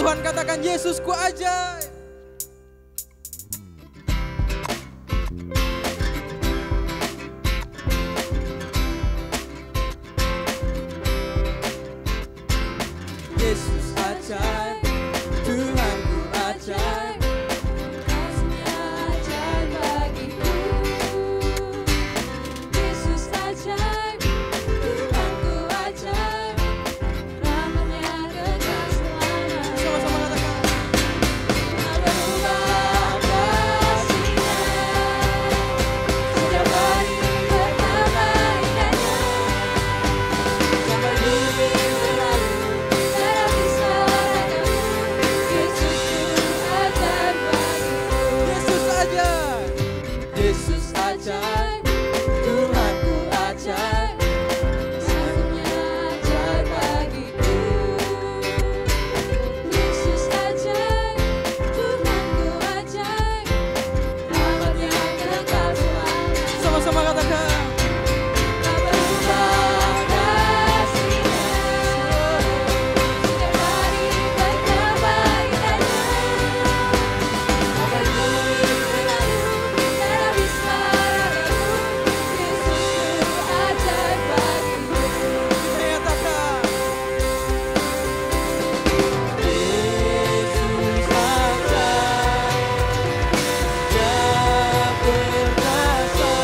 Tuhan, katakan Yesusku ajaib. Yesus ajaib, Tuhanku ajaib, kasih-Nya ajaib bagiku. Yesus ajaib, Tuhanku ajaib, rahmat-Nya kekal selamanya. Sama-sama katakan. Tak berubah kasih-Nya, setiap hari bertambah indahnya. Sampai bumi berlalu, tak bisa ragu. Yesusku ajaib bagiku. Yesus ajaib. Yesus ajaib, Tuhanku ajaib, kasih-Nya ajaib bagiku. Yesus ajaib, Tuhanku ajaib, rahmat-Nya kekal selamanya. Sama-sama katakan. Tak berubah kasih-Nya, setiap hari bertambah indahnya. Sampai bumi berlalu, tak bisa ragu. Yesusku ajaib bagiku. Saya katakan. Yesus ajaib, Dia perkasa,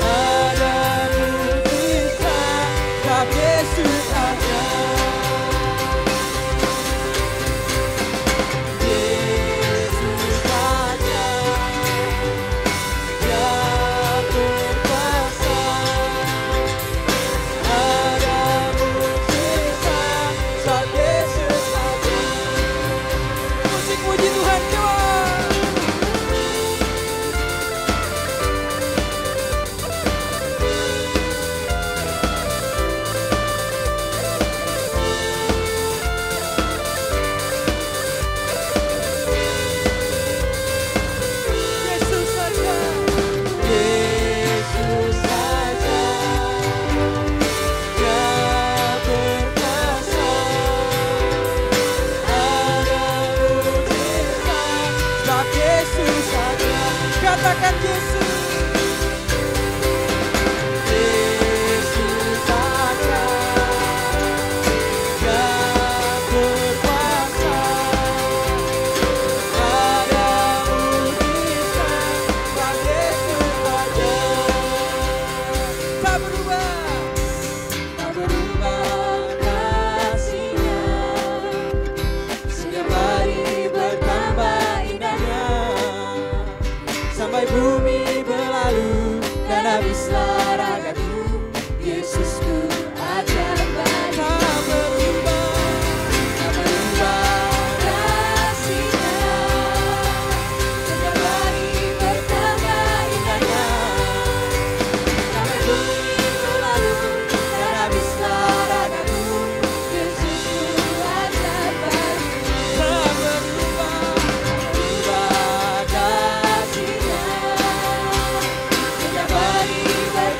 ada mujizat, Sebab Yesus ajaib. Yesus ajaib, Dia perkasa, ada mujizat, Sebab Yesus ajaib. Musik puji Tuhan coba. Yesus ajaib. Yesus ajaib, Dia perkasa, ada mujizat. Sebab Yesus ajaib. Katakan Yesus. Yesus ajaib, Dia berkuasa, ada mujizat. Sebab Yesus ajaib. Tak berubah. Tak berubah kasih-Nya, setiap hari bertambah indahnya. Sampai bumi berlalu Dan habislah ragaku, Yesusku ajaib bagiku. tak berubah. Tak berubah kasih-Nya, setiap hari bertambah indahnya. Sampai bumi berlalu, dan habislah ragaku, Yesusku ajaib bagiku. Tak berubah. Berubah kasih-Nya, setiap hari bertambah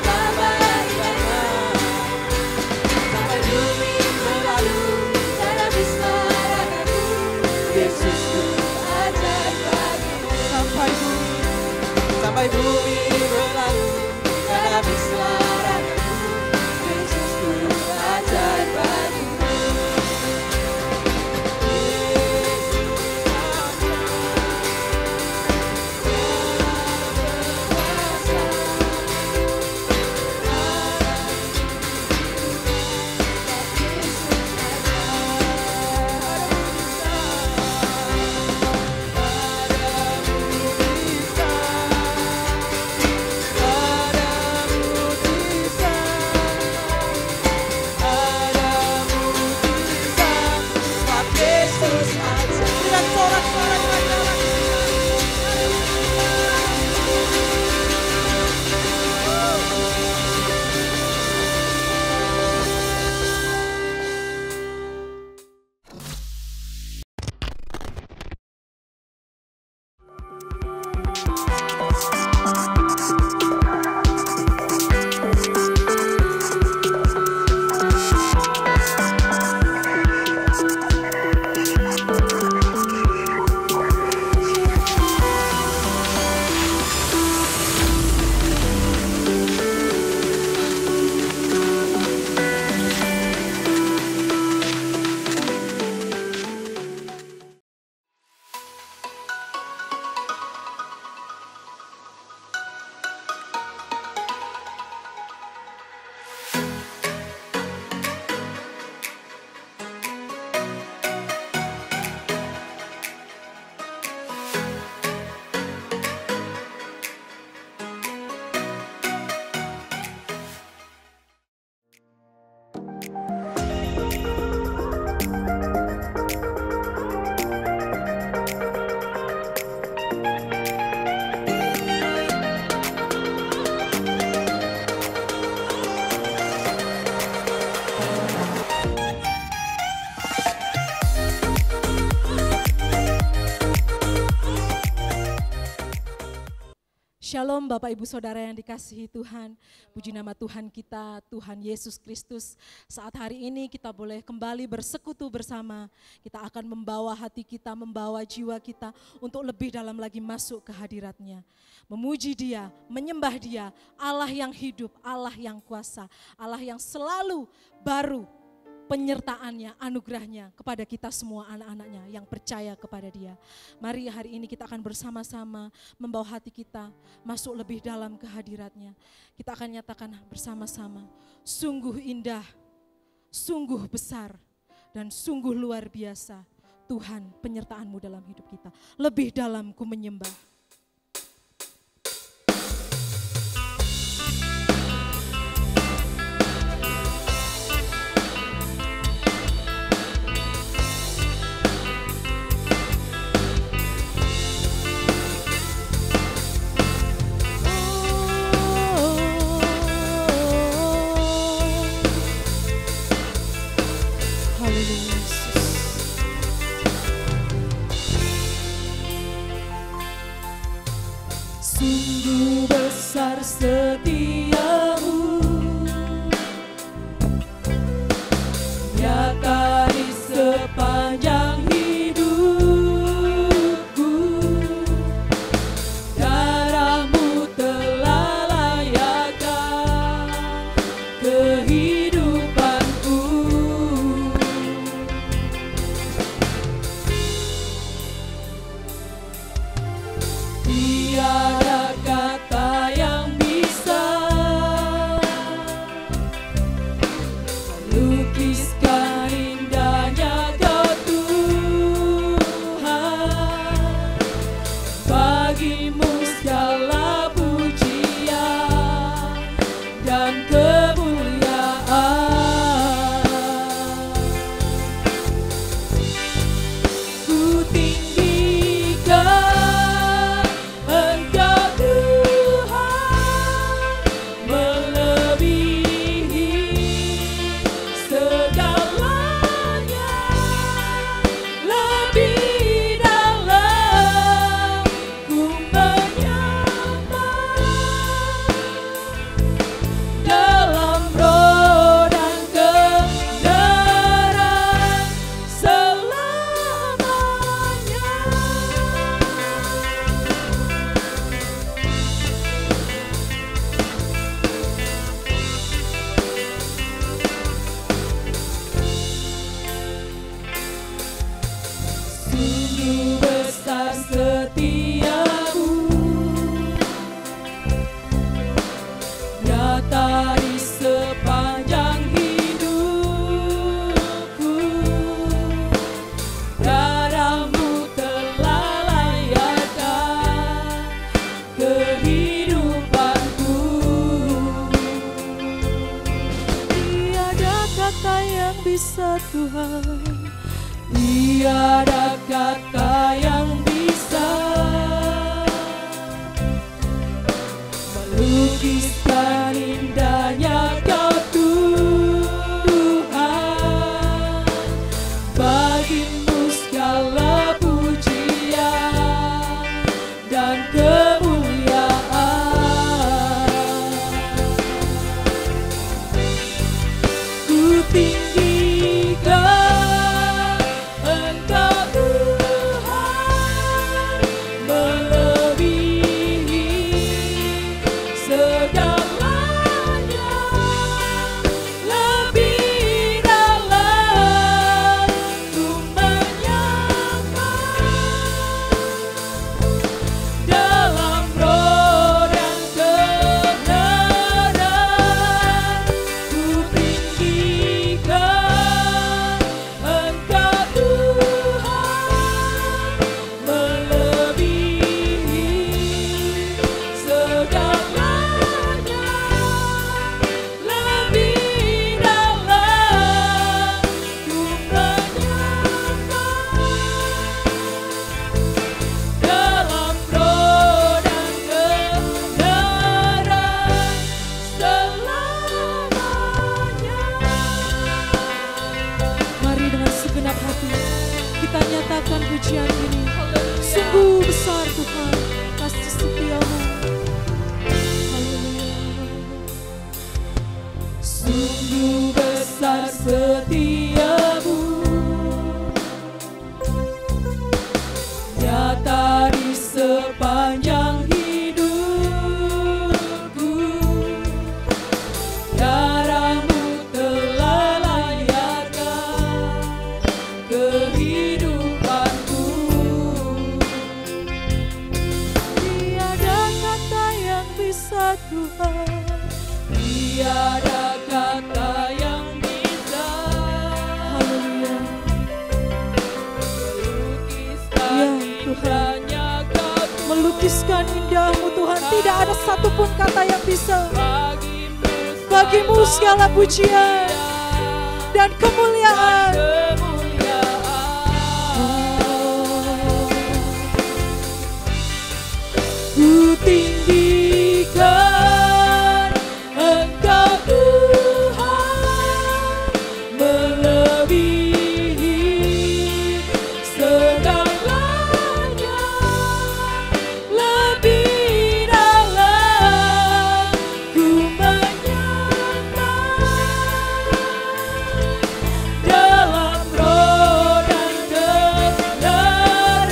Shalom Bapak Ibu Saudara yang dikasihi Tuhan. Puji nama Tuhan kita, Tuhan Yesus Kristus. Saat hari ini kita boleh kembali bersekutu bersama. Kita akan membawa hati kita, membawa jiwa kita untuk lebih dalam lagi masuk ke hadirat-Nya. Memuji Dia, menyembah Dia, Allah yang hidup, Allah yang kuasa, Allah yang selalu baru penyertaannya, anugerahnya kepada kita semua anak-anaknya yang percaya kepada Dia. Mari hari ini kita akan bersama-sama membawa hati kita masuk lebih dalam ke hadirat-Nya. Kita akan nyatakan bersama-sama, sungguh indah, sungguh besar, dan sungguh luar biasa Tuhan penyertaan-Mu dalam hidup kita. Lebih dalam ku menyembah. Sungguh besar setiamu, nyata di sepanjang hidupku. Darah-Mu telah layakkan kehidupanku. Tiada kata yang bisa melukiskan indahnya Kau Tuhan. Bagi-Mu segala pujian dan kemuliaan. Ku tinggikan Engkau Tuhan, melebihi segalanya. Lebih dalam ku menyembah, dalam roh dan kebenaran selamanya. Sungguh besar setiamu, nyata di sepanjang hidupku. Darah-Mu telah layakkan kehidupanku. Tiada kata yang bisa Tuhan, tiada kata yang bisa melukiskan indahnya Kau Tuhan. Bagi-Mu segala pujian dan kemuliaan. Ku tinggikan Engkau Tuhan, melebihi segalanya. Lebih dalam ku menyembah, dalam roh dan kebenaran. Ku tinggikan Engkau Tuhan, melebihi segalanya. Tiada kata yang bisa Haleluya. melukiskan Ya, Tuhan. indahnya kau Melukiskan indahmu Tuhan. Tidak ada satupun kata yang bisa. bagimu Bagimu segala pujian dan kemuliaan. Ku tinggikan Engkau Tuhan, melebihi segalanya, lebih dalam ku menyembah, dalam roh dan kebenaran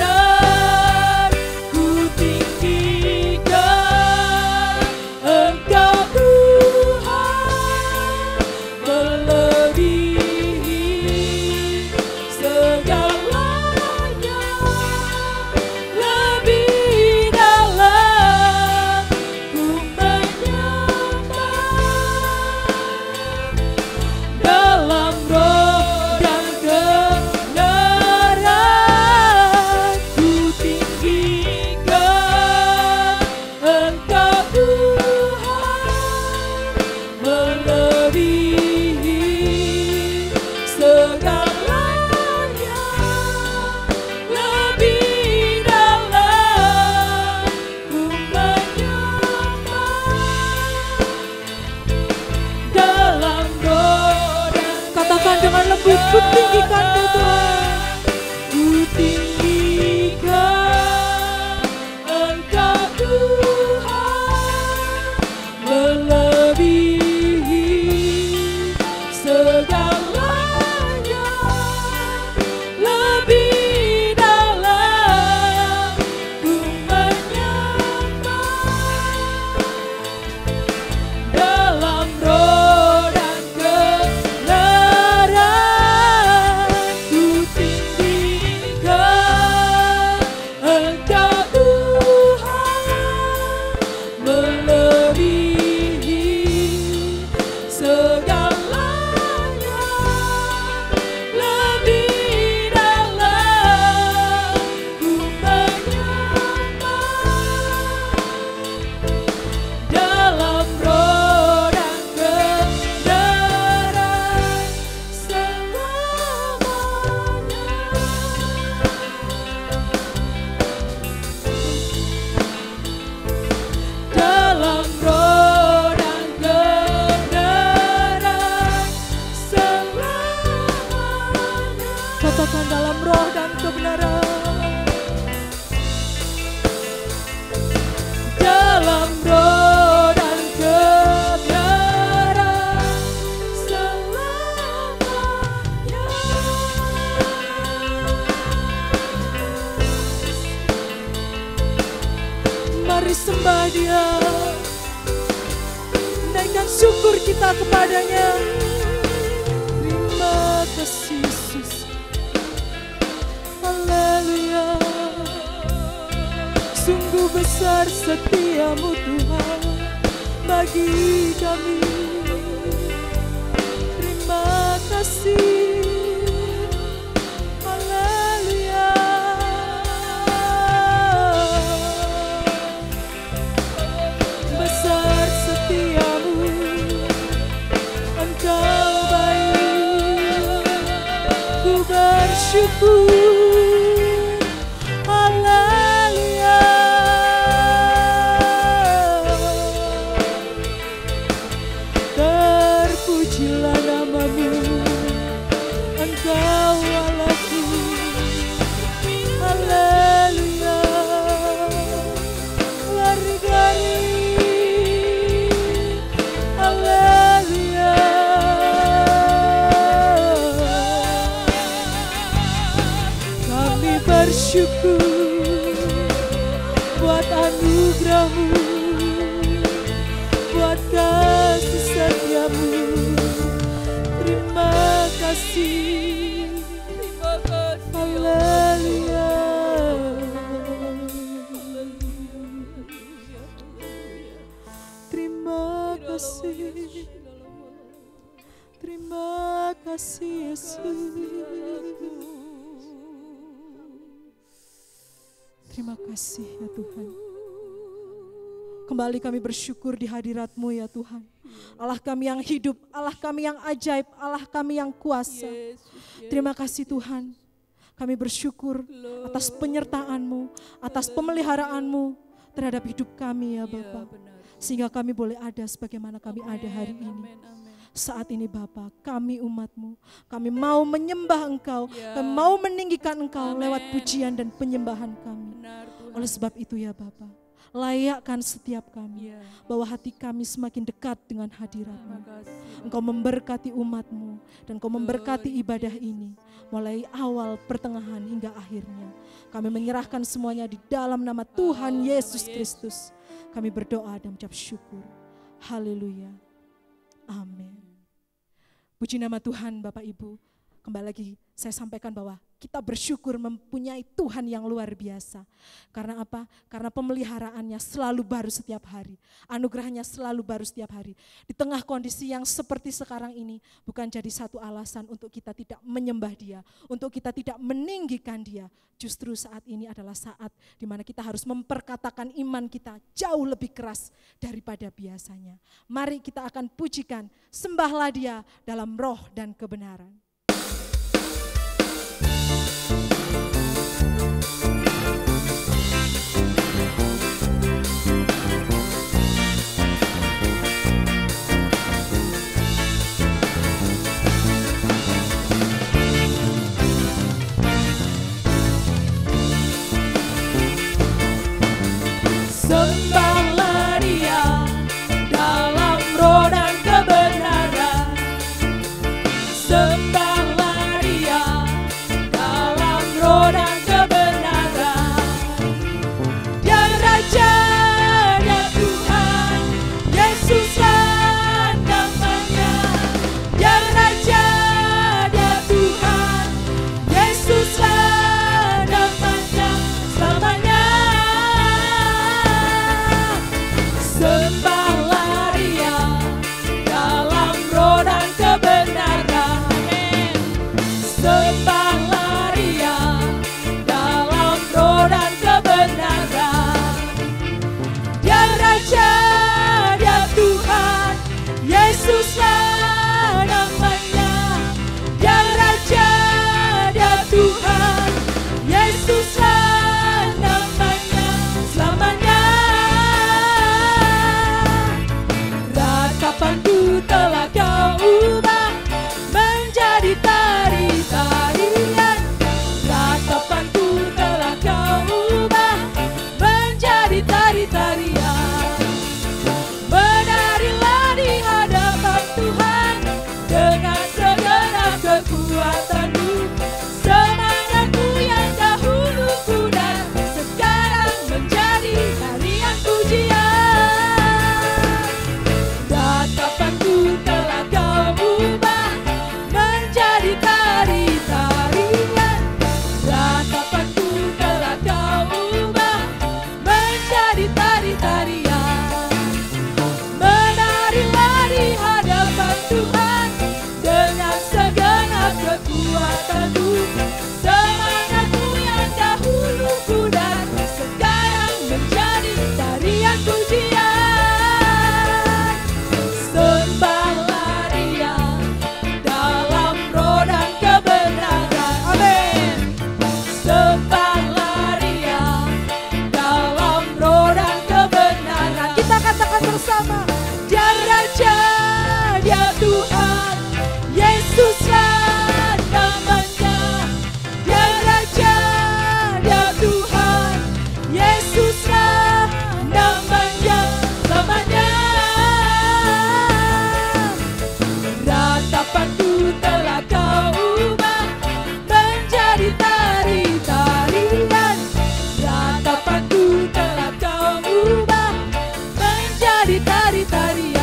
ku tinggikan Engkau Tuhan, melebihi segalanya, lebih dalam ku menyembah, dalam roh dan kebenaran ku tinggikan Engkau Tuhan, melebihi segalanya, lebih dalam ku menyembah, dalam roh dan Katakan dengan lembut, ku tinggikanmu Tuhan. ku tinggikan Engkau Tuhan, melebihi segalanya, lebih dalam ku menyembah, dalam roh dan kebenaran ku tinggikan Engkau Tuhan, melebihi segalanya, lebih dalam ku menyembah, dalam roh dan kebenaran selamanya. Dalam roh dan kebenaran selamanya. Katakan dalam roh dan kebenaran. Dalam roh dan kebenaran selamanya. Mari sembah Dia. Naikkan syukur kita kepadanya. Terima kasih Yesus. Haleluya. Sungguh besar setiamu Tuhan bagi kami. Terima kasih. Haleluya. Besar setiamu, Engkau baik. Ku bersyukur. Haleluya. Terpujilah namamu, Engkau Allahku. Haleluya. Lari-lari. Haleluya. Kami bersyukur buat anugerah-Mu, buat kasih setiamu. Terima kasih. Haleluya. Terima kasih. Terima kasih Yesus. Terima kasih ya Tuhan. Kembali kami bersyukur di hadirat-Mu ya Tuhan. Allah kami yang hidup, Allah kami yang ajaib, Allah kami yang kuasa. Terima kasih Tuhan. Kami bersyukur atas penyertaan-Mu, atas pemeliharaan-Mu terhadap hidup kami ya Bapa. Sehingga kami boleh ada sebagaimana kami ada hari ini. Saat ini Bapa, kami umat-Mu, kami mau menyembah Engkau, kami mau meninggikan Engkau lewat pujian dan penyembahan kami. Oleh sebab itu ya Bapa, layakkan setiap kami, bahwa hati kami semakin dekat dengan hadirat-Mu. Engkau memberkati umat-Mu, dan Engkau memberkati ibadah ini, mulai awal, pertengahan, hingga akhirnya. Kami menyerahkan semuanya di dalam nama Tuhan Yesus Kristus. Kami berdoa dan mengucap syukur. Haleluya. Amin. Puji nama Tuhan Bapak Ibu. Kembali lagi saya sampaikan bahwa kita bersyukur mempunyai Tuhan yang luar biasa. Karena apa? Karena pemeliharaannya selalu baru setiap hari. Anugerahnya selalu baru setiap hari. Di tengah kondisi yang seperti sekarang ini, bukan jadi satu alasan untuk kita tidak menyembah Dia, untuk kita tidak meninggikan Dia. Justru saat ini adalah saat di mana kita harus memperkatakan iman kita jauh lebih keras daripada biasanya. Mari kita akan pujikan, sembahlah Dia dalam roh dan kebenaran. Sembahlah Dia dalam roh dan kebenaran. Sembahlah Dia dalam roh dan kebenaran. Dia Raja, Dia Tuhan, Yesuslah namanya. Dia Raja, Dia Tuhan, Yesuslah namanya selamanya. Sembahlah Dia dalam roh dan kebenaran. Sembahlah Dia dalam roh dan kebenaran. Dia Raja, Dia Tuhan, Yesuslah namanya. Dia Raja, Dia Tuhan, Yesuslah namanya selamanya. Ratapanku telah Kau ubah menjadi tari-tarian. Ratapanku telah Kau ubah menjadi tari-tarian. Menarilah di hadapan Tuhan dengan segenap kekuatanmu. Semangatku yang dahulu pudar sekarang menjadi tarian pujian. Ratapanku telah Kau ubah menjadi tari-tarian. Ratapanku telah Kau ubah menjadi tari-tarian. Menarilah di hadapan Tuhan dengan segenap kekuatanmu. Semangatmu yang dahulu pudar sekarang menjadi tarian pujian. Sembahlah Dia dalam roh dan kebenaran. Amin. Sembahlah Dia dalam roh dan kebenaran. Kita katakan bersama. Dia Raja, Dia Tuhan, Yesuslah namanya. Dia Raja, Dia Tuhan, Yesuslah namanya selamanya. Ratapanku telah Kau ubah menjadi tari-tarian. Ratapanku telah Kau ubah menjadi tari-tarian.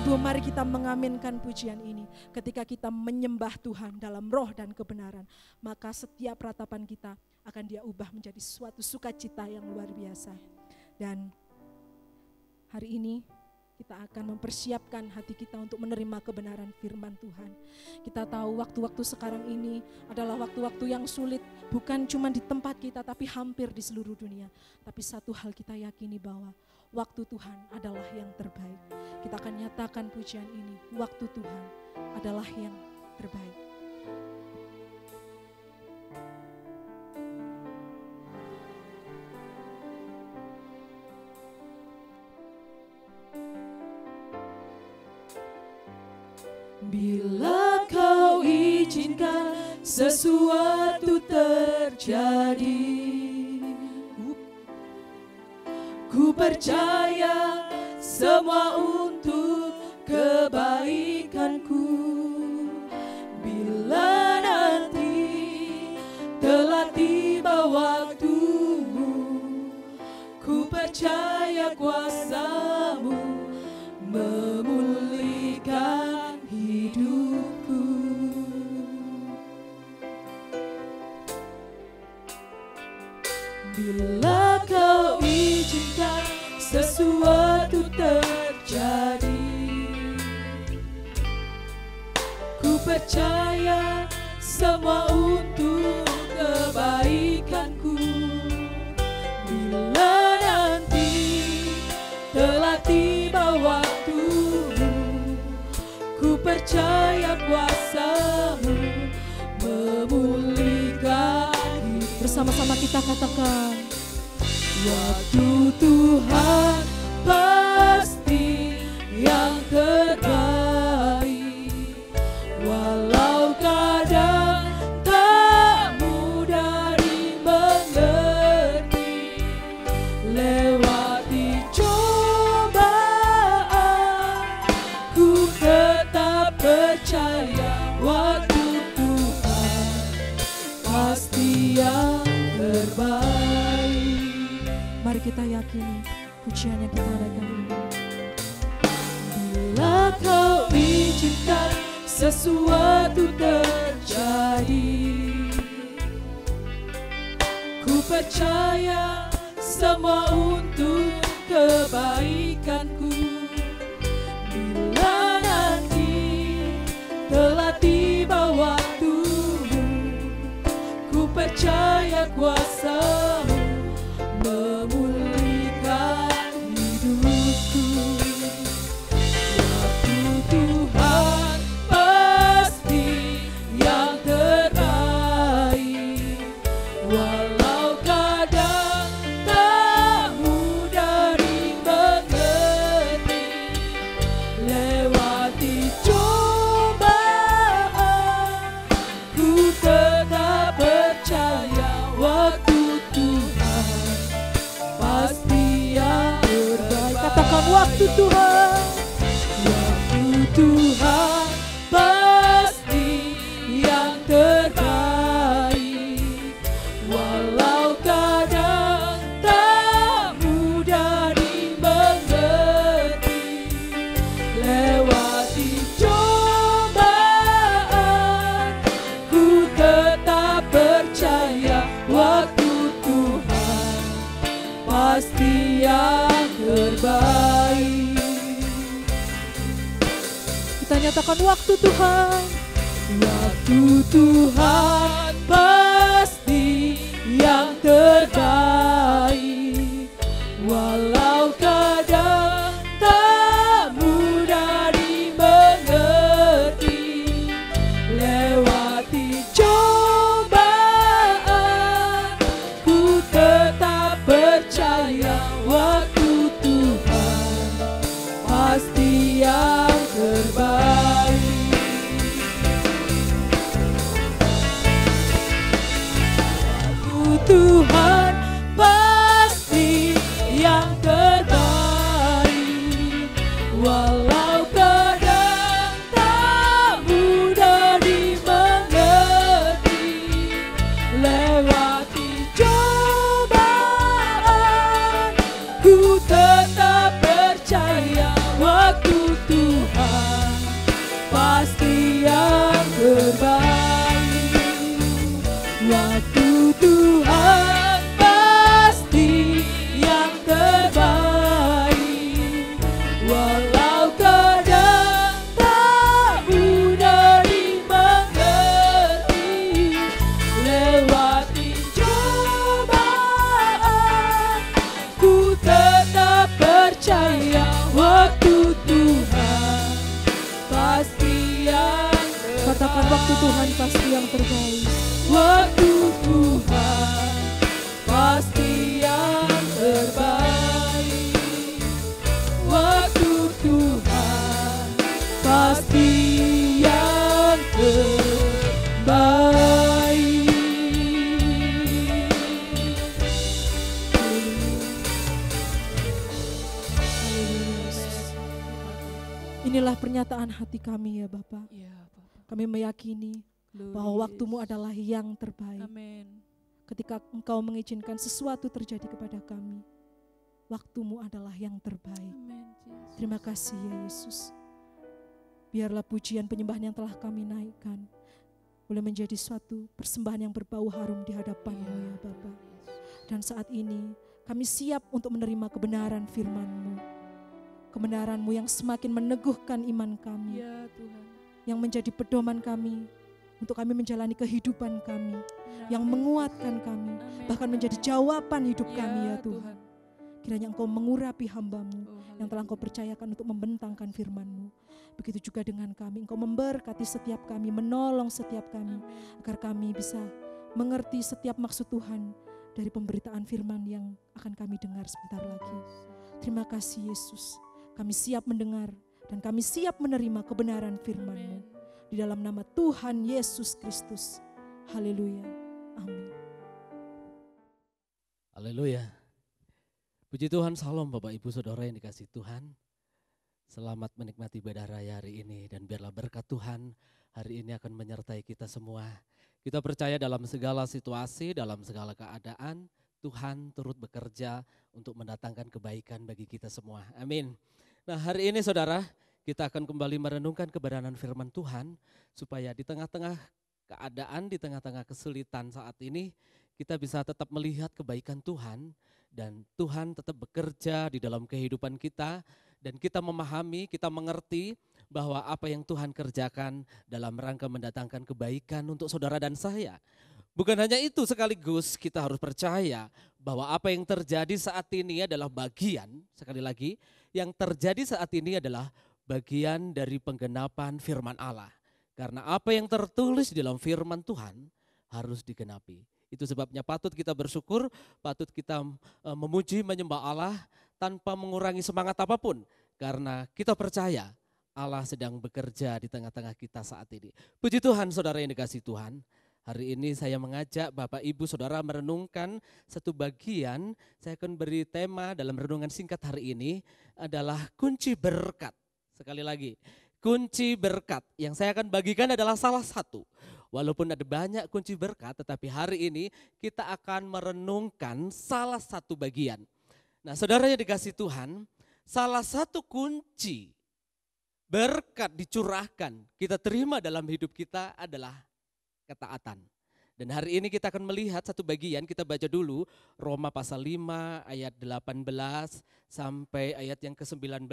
sungguh mari kita mengaminkan pujian ini. Ketika kita menyembah Tuhan dalam roh dan kebenaran, maka setiap ratapan kita akan Dia ubah menjadi suatu sukacita yang luar biasa. Dan hari ini kita akan mempersiapkan hati kita untuk menerima kebenaran firman Tuhan. Kita tahu waktu-waktu sekarang ini adalah waktu-waktu yang sulit, bukan cuma di tempat kita tapi hampir di seluruh dunia. Tapi satu hal kita yakini bahwa waktu Tuhan adalah yang terbaik. Kita akan nyatakan pujian ini, waktu Tuhan adalah yang terbaik. Bila Kau izinkan sesuatu terjadi, ku percaya semua untuk kebaikanku. Bila nanti telah tiba waktumu, ku percaya kuasa-Mu memulihkan hidupku. Bila Kau izinkan sesuatu terjadi, ku percaya semua untuk kebaikanku. Bila nanti telah tiba waktumu, ku percaya kuasa-Mu memulihkan. Bersama-sama kita katakan, waktu Tuhan pasti yang terbaik. Walau kadang tak mudah dimengerti, lewati cobaan, ku tetap percaya waktu Tuhan pasti yang terbaik. mari kita yakini pujian yang kita naikkan ini. Bila Kau izinkan sesuatu terjadi, ku percaya semua untuk kebaikanku. Bila nanti telah tiba waktumu, ku percaya kuasa-Mu memulihkan hidupku. Waktu Tuhan pasti yang terbaik. Walau kadang tak mudah dimengerti, lewati cobaan, ku tetap percaya waktu Tuhan pasti yang terbaik. Katakan waktu Tuhan, waktu Tuhan pasti yang terbaik. Walau kadang tak mudah dimengerti, lewati cobaan, ku tetap percaya waktu Tuhan pasti yang terbaik. kita nyatakan waktu Tuhan, Waktu Tuhan pasti yang terbaik. Walau kadang tak mudah dimengerti, lewati cobaan, ku tetap percaya waktu Tuhan pasti yang terbaik. Waktu Tuhan pasti yang terbaik. Waktu Tuhan pasti yang terbaik. Waktu Tuhan pasti yang terbaik. Inilah pernyataan hati kami ya Bapa. Ya, Bapak. Kami meyakini Glory bahwa waktumu Yesus. adalah yang terbaik. Amin. Ketika Engkau mengizinkan sesuatu terjadi kepada kami, waktumu adalah yang terbaik. Amin, Jesus. Terima kasih ya Yesus. Biarlah pujian penyembahan yang telah kami naikkan boleh menjadi suatu persembahan yang berbau harum di hadapan-Mu ya Bapa. Dan saat ini kami siap untuk menerima kebenaran firman-Mu. Kebenaran-Mu yang semakin meneguhkan iman kami, Ya Tuhan. yang menjadi pedoman kami untuk kami menjalani kehidupan kami, yang menguatkan kami, Amin. bahkan menjadi jawaban hidup kami ya Tuhan. Kiranya Engkau mengurapi hamba-Mu Oh, yang telah Engkau percayakan untuk membentangkan firman-Mu. Begitu juga dengan kami, Engkau memberkati setiap kami, menolong setiap kami, agar kami bisa mengerti setiap maksud Tuhan dari pemberitaan firman yang akan kami dengar sebentar lagi. Terima kasih Yesus, kami siap mendengar dan kami siap menerima kebenaran firman-Mu. Di dalam nama Tuhan Yesus Kristus. Haleluya. Amin. Haleluya. Puji Tuhan, salam Bapak Ibu Saudara yang dikasihi Tuhan. Selamat menikmati ibadah raya hari ini dan biarlah berkat Tuhan hari ini akan menyertai kita semua. Kita percaya dalam segala situasi, dalam segala keadaan, Tuhan turut bekerja untuk mendatangkan kebaikan bagi kita semua. Amin. Nah, hari ini saudara, kita akan kembali merenungkan kebenaran firman Tuhan supaya di tengah-tengah keadaan, di tengah-tengah kesulitan saat ini, kita bisa tetap melihat kebaikan Tuhan dan Tuhan tetap bekerja di dalam kehidupan kita dan kita memahami, kita mengerti bahwa apa yang Tuhan kerjakan dalam rangka mendatangkan kebaikan untuk saudara dan saya. Bukan hanya itu, sekaligus kita harus percaya bahwa apa yang terjadi saat ini adalah bagian, sekali lagi, yang terjadi saat ini adalah bagian dari penggenapan firman Allah. Karena apa yang tertulis di dalam firman Tuhan harus digenapi. Itu sebabnya patut kita bersyukur, patut kita memuji, menyembah Allah tanpa mengurangi semangat apapun. Karena kita percaya Allah sedang bekerja di tengah-tengah kita saat ini. Puji Tuhan saudara yang dikasihi Tuhan. Hari ini saya mengajak Bapak Ibu Saudara merenungkan satu bagian. Saya akan beri tema dalam renungan singkat hari ini adalah kunci berkat. Sekali lagi, kunci berkat yang saya akan bagikan adalah salah satu. Walaupun ada banyak kunci berkat, tetapi hari ini kita akan merenungkan salah satu bagian. Nah, saudara yang dikasihi Tuhan, salah satu kunci berkat dicurahkan, kita terima dalam hidup kita adalah ketaatan. Dan hari ini kita akan melihat satu bagian, kita baca dulu Roma pasal 5 ayat 18 sampai ayat yang ke-19.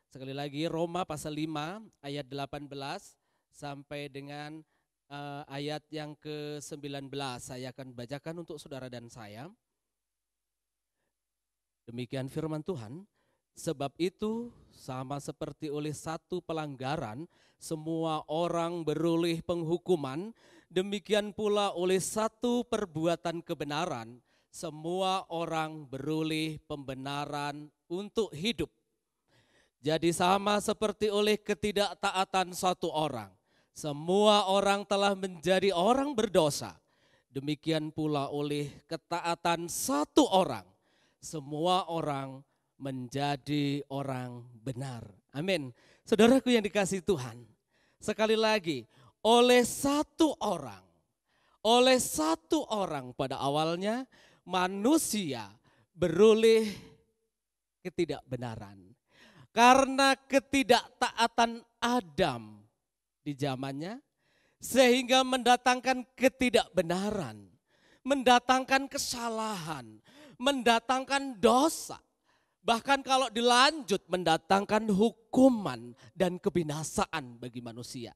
Sekali lagi Roma pasal 5 ayat 18 sampai dengan ayat yang ke-19. Saya akan bacakan untuk saudara dan saya. Demikian firman Tuhan. Sebab itu sama seperti oleh satu pelanggaran semua orang beroleh penghukuman, demikian pula oleh satu perbuatan kebenaran semua orang beroleh pembenaran untuk hidup. Jadi sama seperti oleh ketidaktaatan satu orang, semua orang telah menjadi orang berdosa. Demikian pula oleh ketaatan satu orang, semua orang menjadi orang benar. Amin. Saudaraku yang dikasihi Tuhan, sekali lagi, oleh satu orang pada awalnya manusia beroleh ketidakbenaran. Karena ketidaktaatan Adam di zamannya, sehingga mendatangkan ketidakbenaran, mendatangkan kesalahan, mendatangkan dosa. Bahkan kalau dilanjut mendatangkan hukuman dan kebinasaan bagi manusia.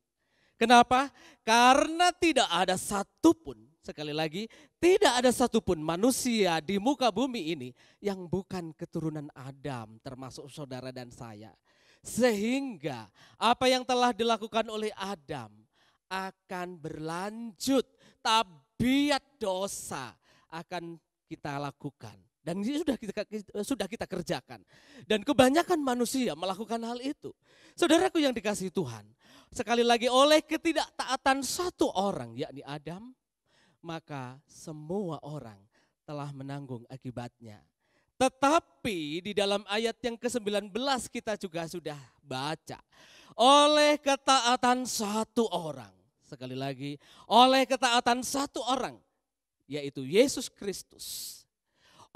Kenapa? Karena tidak ada satupun, sekali lagi, tidak ada satupun manusia di muka bumi ini yang bukan keturunan Adam, termasuk saudara dan saya. Sehingga apa yang telah dilakukan oleh Adam akan berlanjut, tabiat dosa akan kita lakukan. Dan ini sudah kita kerjakan. Dan kebanyakan manusia melakukan hal itu. Saudaraku yang dikasihi Tuhan, sekali lagi oleh ketidaktaatan satu orang, yakni Adam, maka semua orang telah menanggung akibatnya. Tetapi di dalam ayat yang ke-19 kita juga sudah baca. Oleh ketaatan satu orang, sekali lagi, oleh ketaatan satu orang, yaitu Yesus Kristus.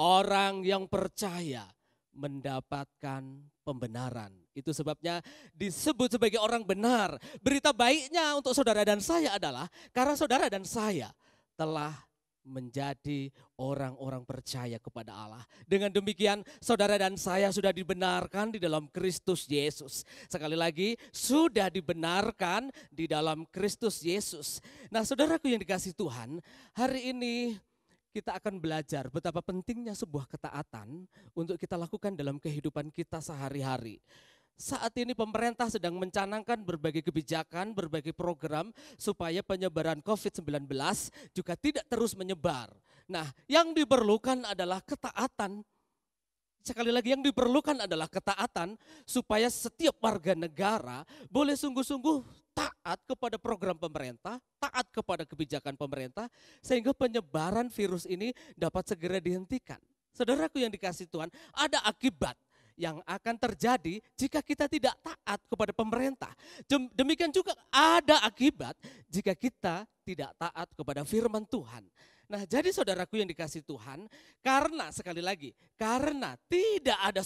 Orang yang percaya mendapatkan pembenaran. Itu sebabnya disebut sebagai orang benar. Berita baiknya untuk saudara dan saya adalah karena saudara dan saya telah menjadi orang-orang percaya kepada Allah. Dengan demikian saudara dan saya sudah dibenarkan di dalam Kristus Yesus. Sekali lagi, sudah dibenarkan di dalam Kristus Yesus. Nah, saudaraku yang dikasihi Tuhan, hari ini kita akan belajar betapa pentingnya sebuah ketaatan untuk kita lakukan dalam kehidupan kita sehari-hari. Saat ini pemerintah sedang mencanangkan berbagai kebijakan, berbagai program supaya penyebaran COVID-19 juga tidak terus menyebar. Nah, yang diperlukan adalah ketaatan. Sekali lagi, yang diperlukan adalah ketaatan supaya setiap warga negara boleh sungguh-sungguh taat kepada program pemerintah, taat kepada kebijakan pemerintah, sehingga penyebaran virus ini dapat segera dihentikan. Saudaraku yang dikasihi Tuhan, ada akibat yang akan terjadi jika kita tidak taat kepada pemerintah. Demikian juga ada akibat jika kita tidak taat kepada firman Tuhan. Nah, jadi saudaraku yang dikasihi Tuhan, karena sekali lagi, karena tidak ada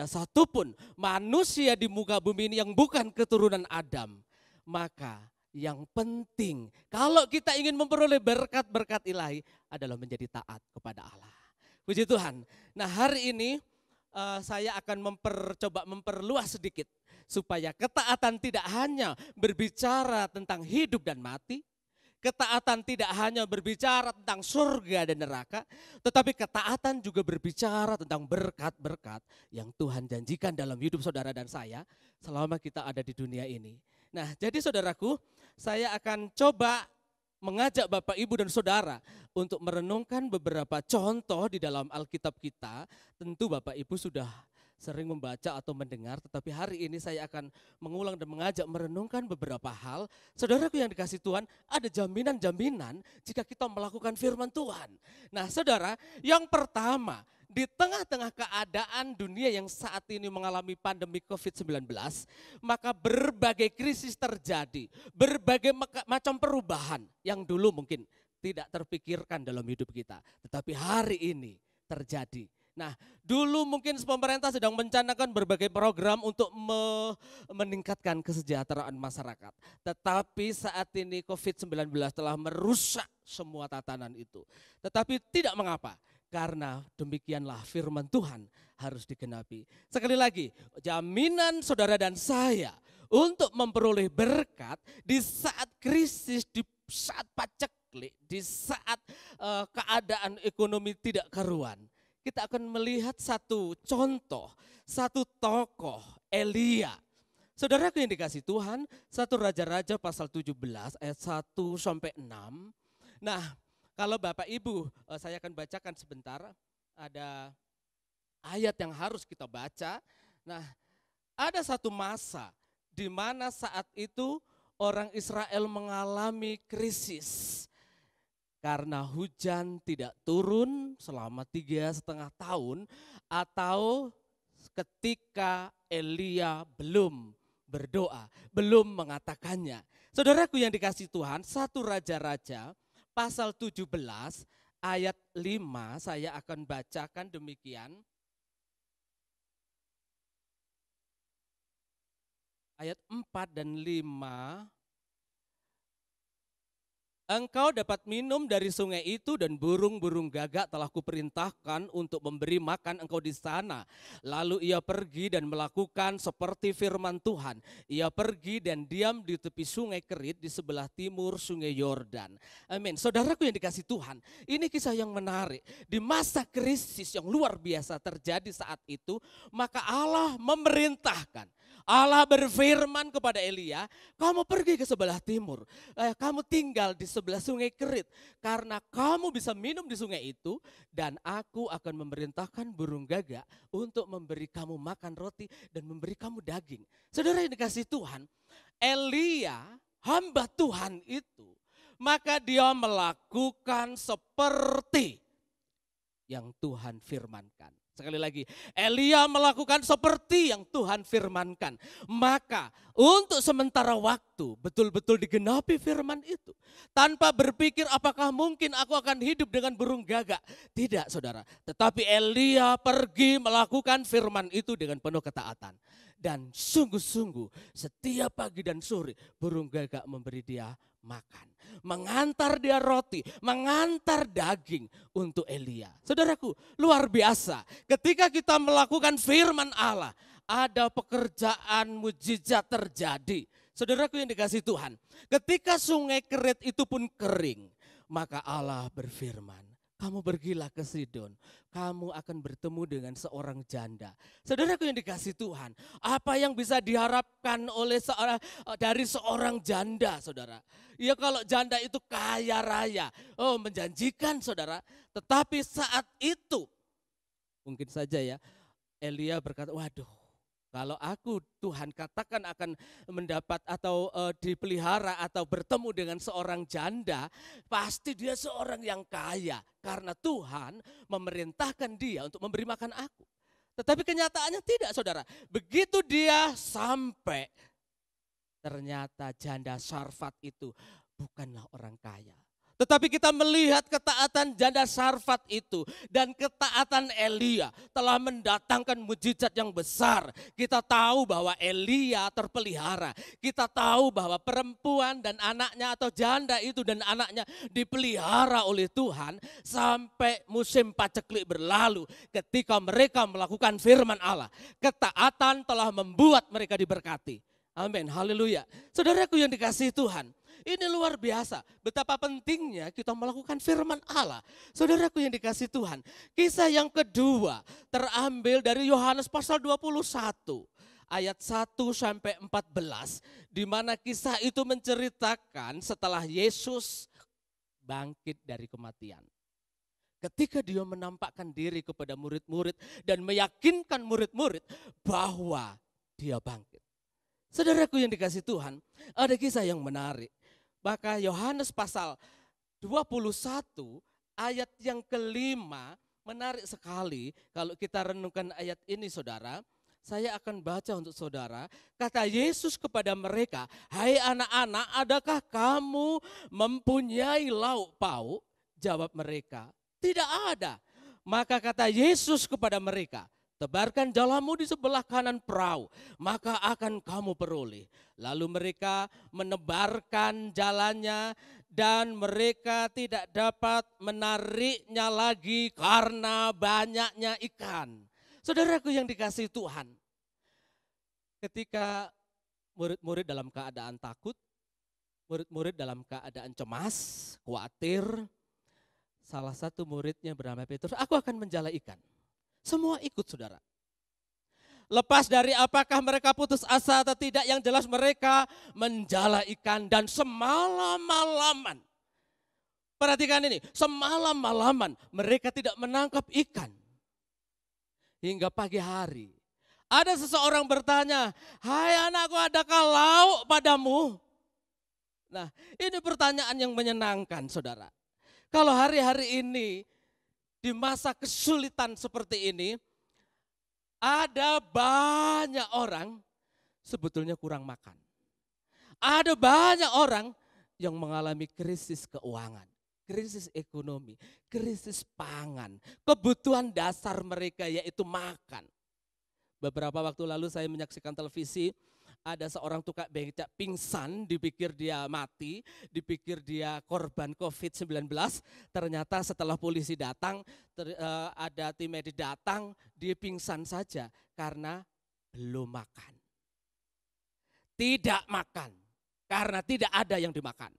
satupun manusia di muka bumi ini yang bukan keturunan Adam, maka yang penting kalau kita ingin memperoleh berkat-berkat ilahi adalah menjadi taat kepada Allah. Puji Tuhan. Nah, hari ini saya akan coba memperluas sedikit supaya ketaatan tidak hanya berbicara tentang hidup dan mati. Ketaatan tidak hanya berbicara tentang surga dan neraka, tetapi ketaatan juga berbicara tentang berkat-berkat yang Tuhan janjikan dalam hidup saudara dan saya selama kita ada di dunia ini. Nah, jadi saudaraku, saya akan coba mengajak Bapak, Ibu, dan Saudara untuk merenungkan beberapa contoh di dalam Alkitab kita. Tentu Bapak, Ibu sudah sering membaca atau mendengar, tetapi hari ini saya akan mengulang dan mengajak merenungkan beberapa hal. Saudaraku yang dikasihi Tuhan, ada jaminan-jaminan jika kita melakukan firman Tuhan. Nah, saudara, yang pertama, di tengah-tengah keadaan dunia yang saat ini mengalami pandemi COVID-19, maka berbagai krisis terjadi, berbagai macam perubahan yang dulu mungkin tidak terpikirkan dalam hidup kita, tetapi hari ini terjadi. Nah, dulu mungkin pemerintah sedang mencanangkan berbagai program untuk meningkatkan kesejahteraan masyarakat. Tetapi saat ini COVID-19 telah merusak semua tatanan itu. Tetapi tidak mengapa, karena demikianlah firman Tuhan harus digenapi. Sekali lagi, jaminan saudara dan saya untuk memperoleh berkat di saat krisis, di saat paceklik, di saat keadaan ekonomi tidak karuan. Kita akan melihat satu contoh, satu tokoh, Elia. Saudaraku yang dikasihi Tuhan, 1 Raja-Raja pasal 17 ayat 1 sampai 6. Nah, kalau Bapak Ibu, saya akan bacakan sebentar, ada ayat yang harus kita baca. Nah, ada satu masa di mana saat itu orang Israel mengalami krisis. Karena hujan tidak turun selama 3,5 tahun, atau ketika Elia belum berdoa, belum mengatakannya. Saudaraku yang dikasihi Tuhan, 1 Raja-Raja pasal 17 ayat 5 saya akan bacakan demikian. Ayat 4 dan 5. engkau dapat minum dari sungai itu dan burung-burung gagak telah kuperintahkan untuk memberi makan engkau di sana. Lalu ia pergi dan melakukan seperti firman Tuhan. Ia pergi dan diam di tepi sungai Kerit di sebelah timur sungai Yordan. Amin. Saudaraku yang dikasih Tuhan, ini kisah yang menarik. Di masa krisis yang luar biasa terjadi saat itu, maka Allah memerintahkan. Allah berfirman kepada Elia, kamu pergi ke sebelah timur, kamu tinggal di sebelah sungai Kerit, karena kamu bisa minum di sungai itu, dan aku akan memerintahkan burung gagak untuk memberi kamu makan roti dan memberi kamu daging. Saudara yang dikasih Tuhan, Elia, hamba Tuhan itu, maka dia melakukan seperti yang Tuhan firmankan. Sekali lagi, Elia melakukan seperti yang Tuhan firmankan. Maka untuk sementara waktu betul-betul digenapi firman itu. Tanpa berpikir apakah mungkin aku akan hidup dengan burung gagak. Tidak saudara, tetapi Elia pergi melakukan firman itu dengan penuh ketaatan. Dan sungguh-sungguh setiap pagi dan sore burung gagak memberi dia makan. Mengantar dia roti, mengantar daging untuk Elia. Saudaraku, luar biasa. Ketika kita melakukan firman Allah, ada pekerjaan mujizat terjadi. Saudaraku yang dikasih Tuhan, ketika sungai Kerit itu pun kering, maka Allah berfirman, kamu pergilah ke Sidon, kamu akan bertemu dengan seorang janda. Saudaraku yang dikasih Tuhan, apa yang bisa diharapkan oleh dari seorang janda, saudara? Ya kalau janda itu kaya raya, menjanjikan saudara. Tetapi saat itu, mungkin saja ya, Elia berkata, waduh. Kalau aku Tuhan katakan akan mendapat atau dipelihara atau bertemu dengan seorang janda, pasti dia seorang yang kaya. Karena Tuhan memerintahkan dia untuk memberi makan aku. Tetapi kenyataannya tidak saudara. Begitu dia sampai, ternyata janda Sarfat itu bukanlah orang kaya. Tetapi kita melihat ketaatan janda Sarfat itu dan ketaatan Elia telah mendatangkan mujizat yang besar. Kita tahu bahwa Elia terpelihara. Kita tahu bahwa perempuan dan anaknya atau janda itu dan anaknya dipelihara oleh Tuhan sampai musim paceklik berlalu. Ketika mereka melakukan firman Allah, ketaatan telah membuat mereka diberkati. Amin, haleluya. Saudaraku yang dikasihi Tuhan, ini luar biasa, betapa pentingnya kita melakukan firman Allah. Saudaraku yang dikasih Tuhan, kisah yang kedua terambil dari Yohanes pasal 21 ayat 1 sampai 14, di mana kisah itu menceritakan setelah Yesus bangkit dari kematian. Ketika dia menampakkan diri kepada murid-murid dan meyakinkan murid-murid bahwa dia bangkit. Saudaraku yang dikasih Tuhan, ada kisah yang menarik. Maka Yohanes pasal 21 ayat yang kelima menarik sekali kalau kita renungkan ayat ini saudara. Saya akan baca untuk saudara. Kata Yesus kepada mereka, hai anak-anak, adakah kamu mempunyai lauk pauk? Jawab mereka, tidak ada. Maka kata Yesus kepada mereka, tebarkan jalamu di sebelah kanan perahu, maka akan kamu peroleh. Lalu mereka menebarkan jalannya dan mereka tidak dapat menariknya lagi karena banyaknya ikan. Saudaraku yang dikasihi Tuhan, ketika murid-murid dalam keadaan takut, murid-murid dalam keadaan cemas, khawatir, salah satu muridnya bernama Petrus, aku akan menjala ikan. Semua ikut saudara. Lepas dari apakah mereka putus asa atau tidak, yang jelas mereka menjala ikan dan semalam-malaman. Perhatikan ini, semalam-malaman mereka tidak menangkap ikan. Hingga pagi hari. Ada seseorang bertanya, hai anakku, adakah lauk padamu? Nah, ini pertanyaan yang menyenangkan saudara. Kalau hari-hari ini di masa kesulitan seperti ini, ada banyak orang sebetulnya kurang makan. Ada banyak orang yang mengalami krisis keuangan, krisis ekonomi, krisis pangan. Kebutuhan dasar mereka yaitu makan. Beberapa waktu lalu saya menyaksikan televisi, ada seorang tukang becak pingsan, dipikir dia mati, dipikir dia korban COVID-19. Ternyata setelah polisi datang, ada tim medis datang, dia pingsan saja karena belum makan. Tidak makan, karena tidak ada yang dimakan.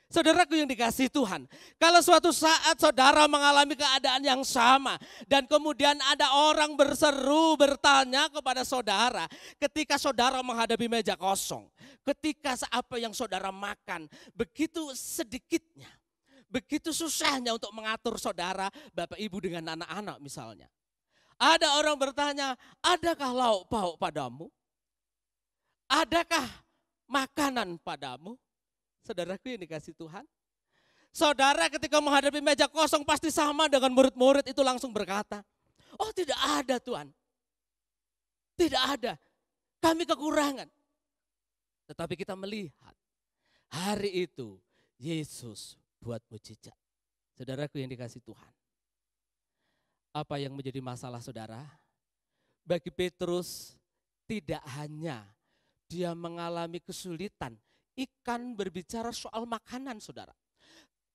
Saudaraku yang dikasihi Tuhan, kalau suatu saat saudara mengalami keadaan yang sama dan kemudian ada orang berseru bertanya kepada saudara ketika saudara menghadapi meja kosong, ketika apa yang saudara makan begitu sedikitnya, begitu susahnya untuk mengatur saudara, Bapak Ibu dengan anak-anak misalnya. Ada orang bertanya, adakah lauk pauk padamu? Adakah makanan padamu? Saudaraku yang dikasih Tuhan. Saudara ketika menghadapi meja kosong pasti sama dengan murid-murid itu langsung berkata, oh tidak ada Tuhan. Tidak ada. Kami kekurangan. Tetapi kita melihat hari itu Yesus buat mujizat. Saudaraku yang dikasih Tuhan. Apa yang menjadi masalah saudara? Bagi Petrus tidak hanya dia mengalami kesulitan. Ikan berbicara soal makanan saudara.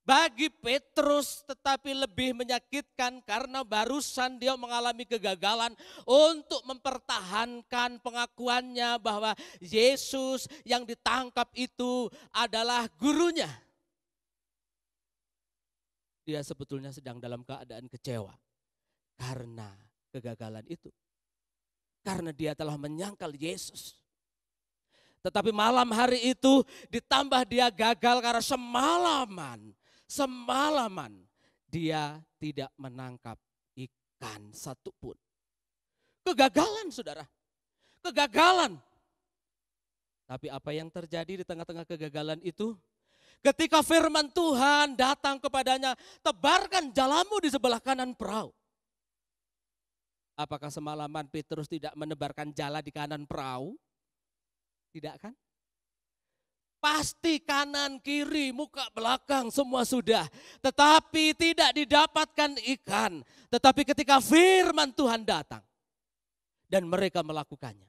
Bagi Petrus tetapi lebih menyakitkan karena barusan dia mengalami kegagalan untuk mempertahankan pengakuannya bahwa Yesus yang ditangkap itu adalah gurunya. Dia sebetulnya sedang dalam keadaan kecewa karena kegagalan itu. Karena dia telah menyangkal Yesus. Tetapi malam hari itu ditambah dia gagal karena semalaman dia tidak menangkap ikan satupun. Kegagalan saudara, kegagalan. Tapi apa yang terjadi di tengah-tengah kegagalan itu? Ketika firman Tuhan datang kepadanya, tebarkan jalamu di sebelah kanan perahu. Apakah semalaman Petrus tidak menebarkan jala di kanan perahu? Tidak kan? Pasti kanan, kiri, muka, belakang semua sudah. Tetapi tidak didapatkan ikan. Tetapi ketika firman Tuhan datang dan mereka melakukannya.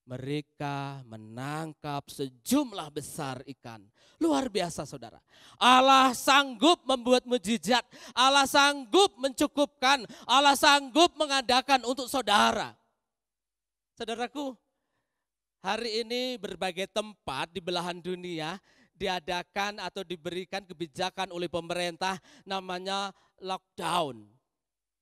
Mereka menangkap sejumlah besar ikan. Luar biasa saudara. Allah sanggup membuat mujizat. Allah sanggup mencukupkan. Allah sanggup mengadakan untuk saudara. Saudaraku, hari ini berbagai tempat di belahan dunia diadakan atau diberikan kebijakan oleh pemerintah namanya lockdown.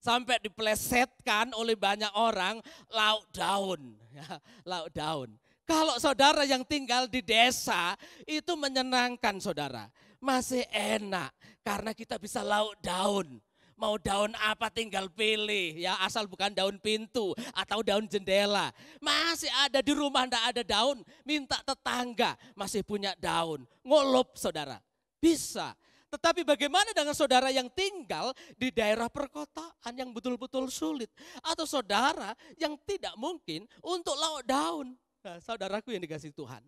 Sampai diplesetkan oleh banyak orang lockdown. Ya, lockdown. Kalau saudara yang tinggal di desa itu menyenangkan saudara. Masih enak karena kita bisa lockdown. Mau daun apa tinggal pilih ya, asal bukan daun pintu atau daun jendela. Masih ada di rumah enggak ada daun, minta tetangga masih punya daun. Ngolup saudara, bisa. Tetapi bagaimana dengan saudara yang tinggal di daerah perkotaan yang betul-betul sulit. Atau saudara yang tidak mungkin untuk lauk daun. Nah, saudaraku yang dikasih Tuhan.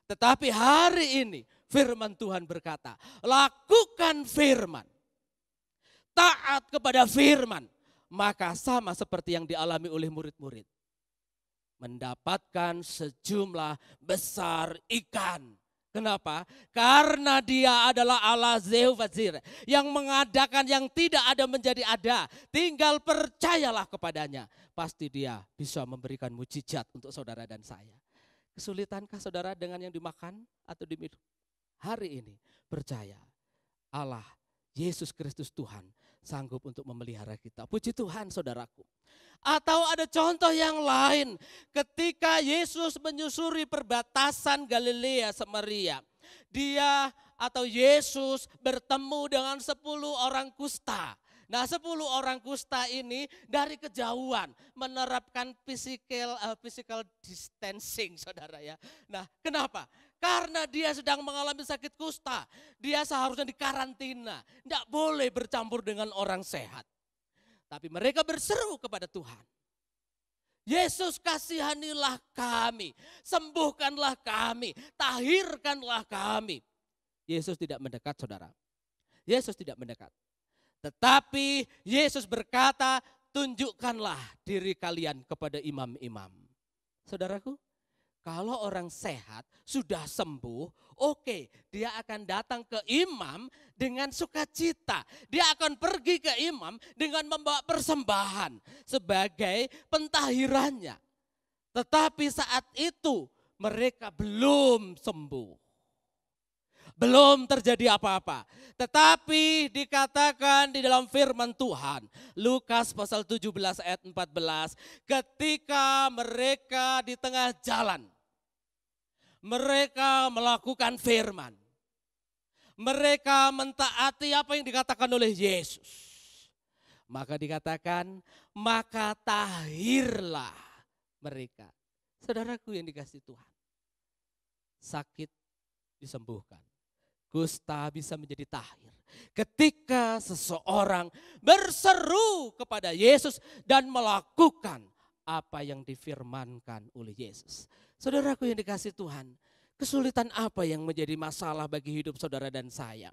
Tetapi hari ini firman Tuhan berkata, lakukan firman. Taat kepada firman, maka sama seperti yang dialami oleh murid-murid. Mendapatkan sejumlah besar ikan. Kenapa? Karena dia adalah Allah Zevazir yang mengadakan yang tidak ada menjadi ada. Tinggal percayalah kepadanya. Pasti dia bisa memberikan mujizat untuk saudara dan saya. Kesulitankah saudara dengan yang dimakan atau diminum? Hari ini percaya Allah Yesus Kristus Tuhan sanggup untuk memelihara kita. Puji Tuhan saudaraku. Atau ada contoh yang lain. Ketika Yesus menyusuri perbatasan Galilea Samaria. Dia atau Yesus bertemu dengan 10 orang kusta. Nah 10 orang kusta ini dari kejauhan menerapkan physical distancing saudara ya. Nah kenapa? Karena dia sedang mengalami sakit kusta. Dia seharusnya dikarantina. Tidak boleh bercampur dengan orang sehat. Tapi mereka berseru kepada Tuhan. Yesus kasihanilah kami. Sembuhkanlah kami. Tahirkanlah kami. Yesus tidak mendekat saudara. Yesus tidak mendekat. Tetapi Yesus berkata, tunjukkanlah diri kalian kepada imam-imam. Saudaraku, Kalau orang sehat, sudah sembuh, oke, dia akan datang ke imam dengan sukacita. Dia akan pergi ke imam dengan membawa persembahan sebagai pentahirannya. Tetapi saat itu mereka belum sembuh. Belum terjadi apa-apa. Tetapi dikatakan di dalam firman Tuhan, Lukas pasal 17 ayat 14, ketika mereka di tengah jalan, mereka melakukan firman. Mereka mentaati apa yang dikatakan oleh Yesus. Maka dikatakan, maka tahirlah mereka. Saudaraku yang dikasihi Tuhan, sakit disembuhkan. Kusta bisa menjadi tahir ketika seseorang berseru kepada Yesus dan melakukan apa yang difirmankan oleh Yesus. Saudaraku yang dikasihi Tuhan, kesulitan apa yang menjadi masalah bagi hidup saudara dan saya?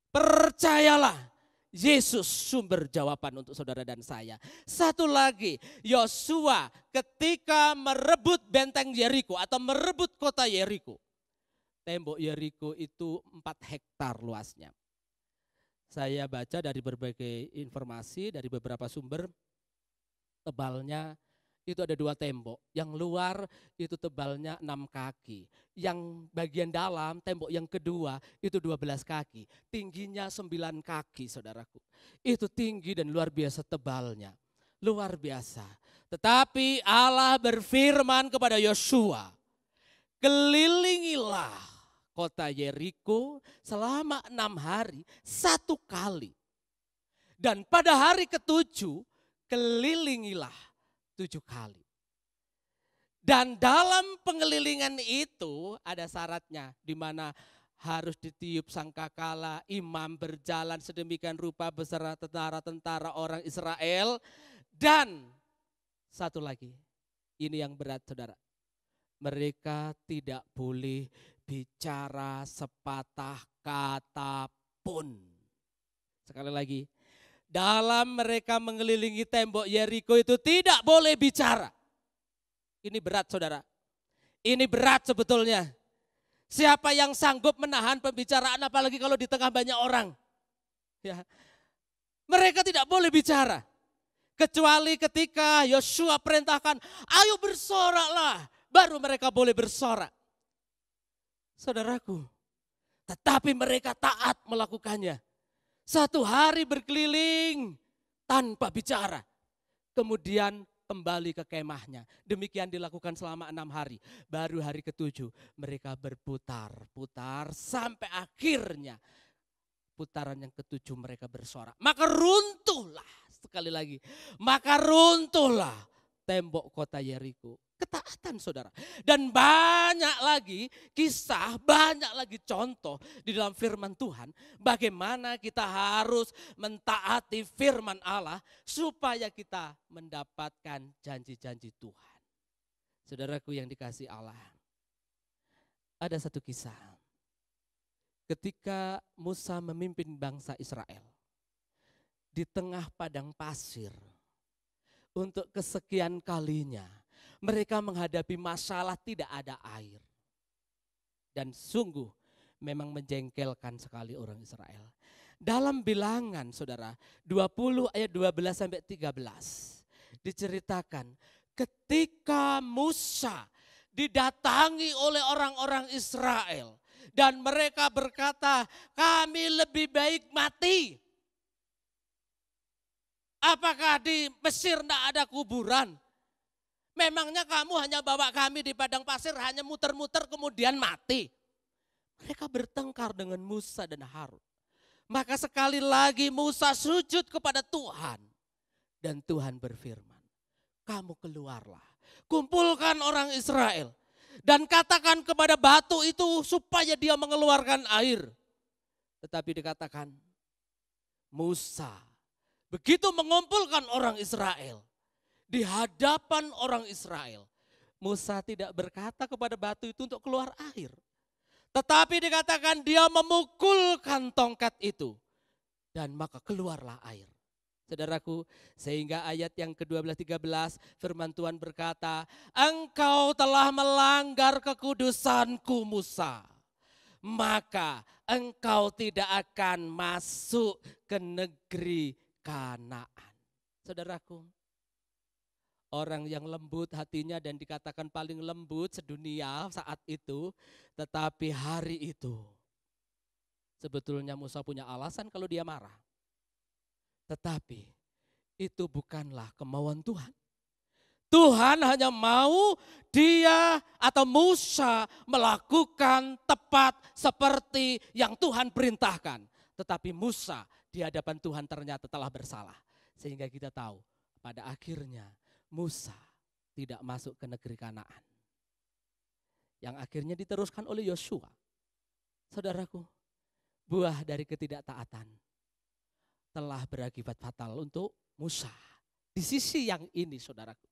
Percayalah, Yesus sumber jawaban untuk saudara dan saya. Satu lagi, Yosua ketika merebut benteng Yeriko atau merebut kota Yeriko. Tembok Yeriko itu 4 hektar luasnya. Saya baca dari berbagai informasi, dari beberapa sumber, tebalnya itu ada 2 tembok. Yang luar itu tebalnya 6 kaki. Yang bagian dalam, tembok yang kedua itu 12 kaki. Tingginya 9 kaki, saudaraku. Itu tinggi dan luar biasa tebalnya. Luar biasa. Tetapi Allah berfirman kepada Yosua, kelilingilah kota Yeriko selama 6 hari 1 kali. Dan pada hari ke-7 kelilingilah 7 kali. Dan dalam pengelilingan itu ada syaratnya, di mana harus ditiup sangkakala, imam berjalan sedemikian rupa beserta tentara-tentara orang Israel. Dan satu lagi, ini yang berat saudara, mereka tidak boleh bicara sepatah kata pun. Sekali lagi, dalam mereka mengelilingi tembok Yeriko itu tidak boleh bicara. Ini berat saudara, ini berat sebetulnya. Siapa yang sanggup menahan pembicaraan apalagi kalau di tengah banyak orang? Ya. Mereka tidak boleh bicara. Kecuali ketika Yosua perintahkan, ayo bersoraklah, baru mereka boleh bersorak. Saudaraku, tetapi mereka taat melakukannya. 1 hari berkeliling tanpa bicara. Kemudian kembali ke kemahnya. Demikian dilakukan selama 6 hari. Baru hari ke-7 mereka berputar-putar sampai akhirnya putaran yang ke-7 mereka bersorak. Maka runtuhlah, sekali lagi, maka runtuhlah tembok kota Yeriko. Ketaatan saudara. Dan banyak lagi kisah, banyak lagi contoh di dalam firman Tuhan. Bagaimana kita harus mentaati firman Allah supaya kita mendapatkan janji-janji Tuhan. Saudaraku yang dikasihi Allah. Ada satu kisah. Ketika Musa memimpin bangsa Israel di tengah padang pasir. Untuk kesekian kalinya mereka menghadapi masalah tidak ada air. Dan sungguh memang menjengkelkan sekali orang Israel. Dalam Bilangan saudara 20 ayat 12 sampai 13 diceritakan ketika Musa didatangi oleh orang-orang Israel. Dan mereka berkata, kami lebih baik mati. Apakah di Mesir tidak ada kuburan? Memangnya kamu hanya bawa kami di padang pasir hanya muter-muter kemudian mati. Mereka bertengkar dengan Musa dan Harun. Maka sekali lagi Musa sujud kepada Tuhan. Dan Tuhan berfirman, kamu keluarlah, kumpulkan orang Israel. Dan katakan kepada batu itu supaya dia mengeluarkan air. Tetapi dikatakan, Musa begitu mengumpulkan orang Israel. Di hadapan orang Israel, Musa tidak berkata kepada batu itu untuk keluar air. Tetapi dikatakan dia memukulkan tongkat itu. Dan maka keluarlah air. Saudaraku, sehingga ayat yang ke-12-13 firman Tuhan berkata, engkau telah melanggar kekudusanku Musa, maka engkau tidak akan masuk ke negeri Kanaan. Saudaraku, orang yang lembut hatinya dan dikatakan paling lembut sedunia saat itu, tetapi hari itu sebetulnya Musa punya alasan kalau dia marah. Tetapi itu bukanlah kemauan Tuhan. Tuhan hanya mau dia atau Musa melakukan tepat seperti yang Tuhan perintahkan. Tetapi Musa di hadapan Tuhan ternyata telah bersalah. Sehingga kita tahu pada akhirnya Musa tidak masuk ke negeri Kanaan. Yang akhirnya diteruskan oleh Yosua. Saudaraku, buah dari ketidaktaatan telah berakibat fatal untuk Musa. Di sisi yang ini saudaraku.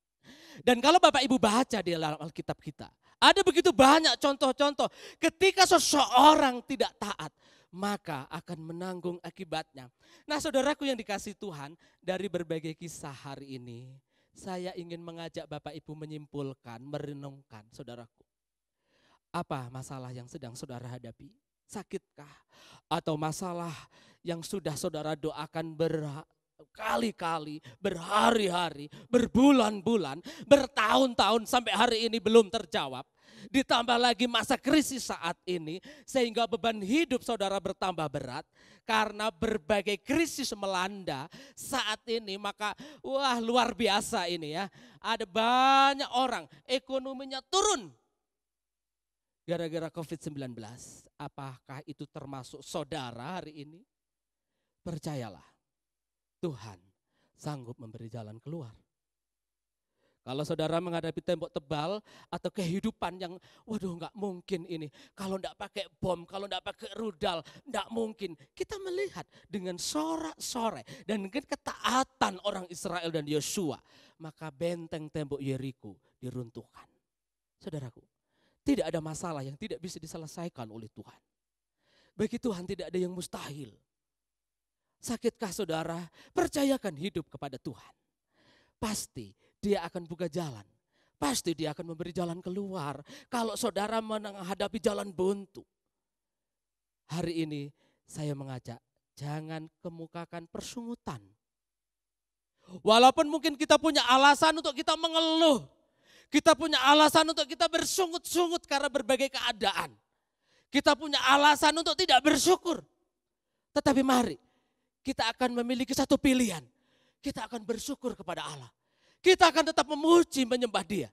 Dan kalau Bapak Ibu baca di dalam Alkitab kita, ada begitu banyak contoh-contoh ketika seseorang tidak taat, maka akan menanggung akibatnya. Nah saudaraku yang dikasihi Tuhan, dari berbagai kisah hari ini, saya ingin mengajak Bapak Ibu menyimpulkan, merenungkan saudaraku. Apa masalah yang sedang saudara hadapi? Sakitkah? Atau masalah yang sudah saudara doakan berkali-kali, berhari-hari, berbulan-bulan, bertahun-tahun sampai hari ini belum terjawab. Ditambah lagi masa krisis saat ini sehingga beban hidup saudara bertambah berat. Karena berbagai krisis melanda saat ini maka wah luar biasa ini ya. Ada banyak orang ekonominya turun. Gara-gara COVID-19, apakah itu termasuk saudara hari ini? Percayalah, Tuhan sanggup memberi jalan keluar. Kalau saudara menghadapi tembok tebal atau kehidupan yang waduh nggak mungkin ini. Kalau nggak pakai bom, kalau nggak pakai rudal, nggak mungkin. Kita melihat dengan sorak-sorai dan dengan ketaatan orang Israel dan Yosua. Maka benteng tembok Yeriko diruntuhkan. Saudaraku, tidak ada masalah yang tidak bisa diselesaikan oleh Tuhan. Bagi Tuhan tidak ada yang mustahil. Sakitkah saudara? Percayakan hidup kepada Tuhan. Pasti dia akan buka jalan. Pasti dia akan memberi jalan keluar. Kalau saudara menghadapi jalan buntu. Hari ini saya mengajak, jangan kemukakan persungutan. Walaupun mungkin kita punya alasan untuk kita mengeluh. Kita punya alasan untuk kita bersungut-sungut karena berbagai keadaan. Kita punya alasan untuk tidak bersyukur. Tetapi mari kita akan memiliki satu pilihan. Kita akan bersyukur kepada Allah. Kita akan tetap memuji, menyembah Dia.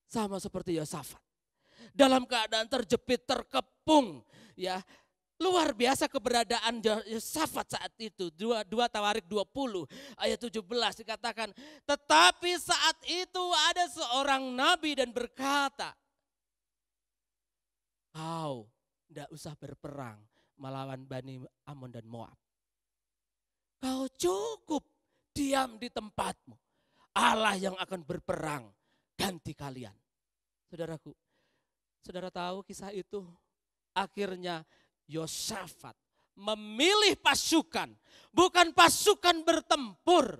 Sama seperti Yosafat. Dalam keadaan terjepit, terkepung. Ya, luar biasa keberadaan Yosafat saat itu. 2 Tawarik 20 ayat 17 dikatakan. Tetapi saat itu ada seorang nabi dan berkata. Kau tidak usah berperang melawan Bani Ammon dan Moab. Kau cukup diam di tempatmu. Allah yang akan berperang ganti kalian. Saudaraku, saudara tahu kisah itu? Akhirnya Yosafat memilih pasukan, bukan pasukan bertempur.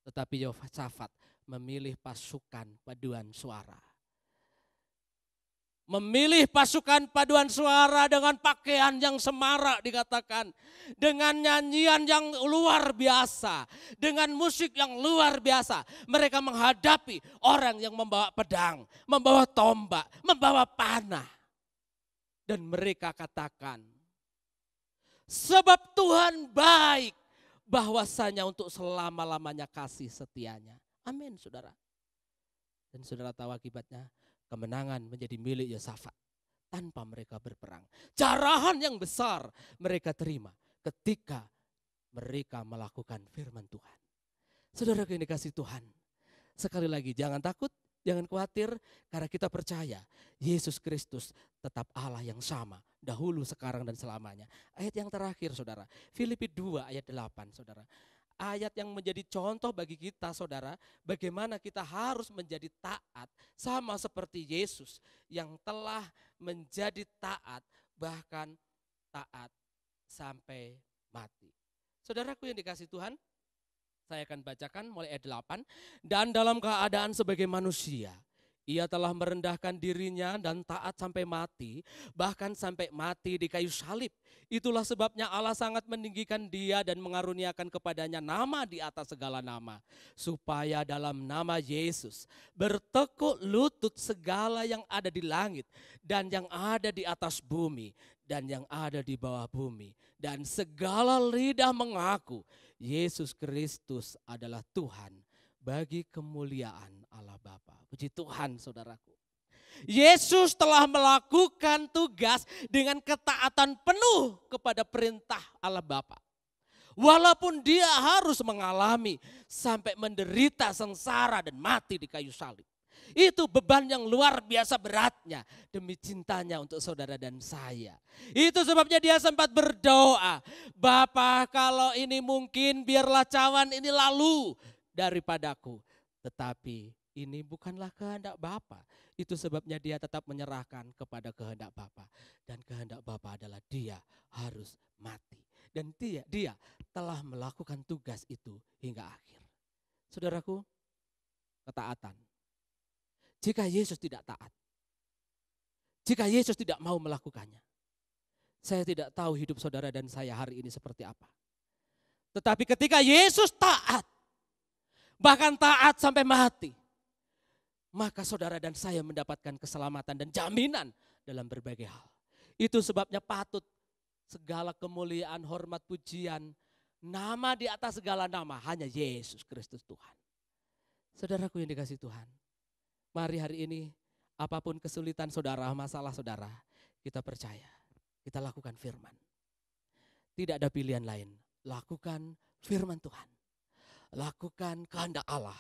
Tetapi Yosafat memilih pasukan paduan suara. Memilih pasukan paduan suara dengan pakaian yang semarak dikatakan. Dengan nyanyian yang luar biasa. Dengan musik yang luar biasa. Mereka menghadapi orang yang membawa pedang, membawa tombak, membawa panah. Dan mereka katakan, sebab Tuhan baik bahwasanya untuk selama-lamanya kasih setianya. Amin saudara. Dan saudara tahu akibatnya? Kemenangan menjadi milik Yosafat tanpa mereka berperang. Jarahan yang besar mereka terima ketika mereka melakukan firman Tuhan. Saudara yang dikasihi Tuhan, sekali lagi jangan takut, jangan khawatir karena kita percaya Yesus Kristus tetap Allah yang sama dahulu, sekarang dan selamanya. Ayat yang terakhir saudara, Filipi 2 ayat 8 saudara. Ayat yang menjadi contoh bagi kita saudara, bagaimana kita harus menjadi taat sama seperti Yesus yang telah menjadi taat, bahkan taat sampai mati. Saudaraku yang dikasih Tuhan, saya akan bacakan mulai ayat 8. Dan dalam keadaan sebagai manusia, ia telah merendahkan dirinya dan taat sampai mati, bahkan sampai mati di kayu salib. Itulah sebabnya Allah sangat meninggikan dia dan mengaruniakan kepadanya nama di atas segala nama. Supaya dalam nama Yesus bertekuk lutut segala yang ada di langit dan yang ada di atas bumi dan yang ada di bawah bumi. Dan segala lidah mengaku Yesus Kristus adalah Tuhan bagi kemuliaan Allah Bapa. Puji Tuhan saudaraku. Yesus telah melakukan tugas dengan ketaatan penuh kepada perintah Allah Bapa. Walaupun dia harus mengalami sampai menderita sengsara dan mati di kayu salib. Itu beban yang luar biasa beratnya demi cintanya untuk saudara dan saya. Itu sebabnya dia sempat berdoa, Bapa kalau ini mungkin biarlah cawan ini lalu daripadaku. Tetapi ini bukanlah kehendak Bapa. Itu sebabnya dia tetap menyerahkan kepada kehendak Bapa. Dan kehendak Bapa adalah dia harus mati. Dan dia telah melakukan tugas itu hingga akhir. Saudaraku, ketaatan. Jika Yesus tidak taat, jika Yesus tidak mau melakukannya, saya tidak tahu hidup saudara dan saya hari ini seperti apa. Tetapi ketika Yesus taat, bahkan taat sampai mati, maka saudara dan saya mendapatkan keselamatan dan jaminan dalam berbagai hal. Itu sebabnya patut segala kemuliaan, hormat, pujian, nama di atas segala nama hanya Yesus Kristus Tuhan. Saudaraku yang dikasih Tuhan, mari hari ini apapun kesulitan saudara, masalah saudara, kita percaya, kita lakukan firman. Tidak ada pilihan lain, lakukan firman Tuhan. Lakukan kehendak Allah.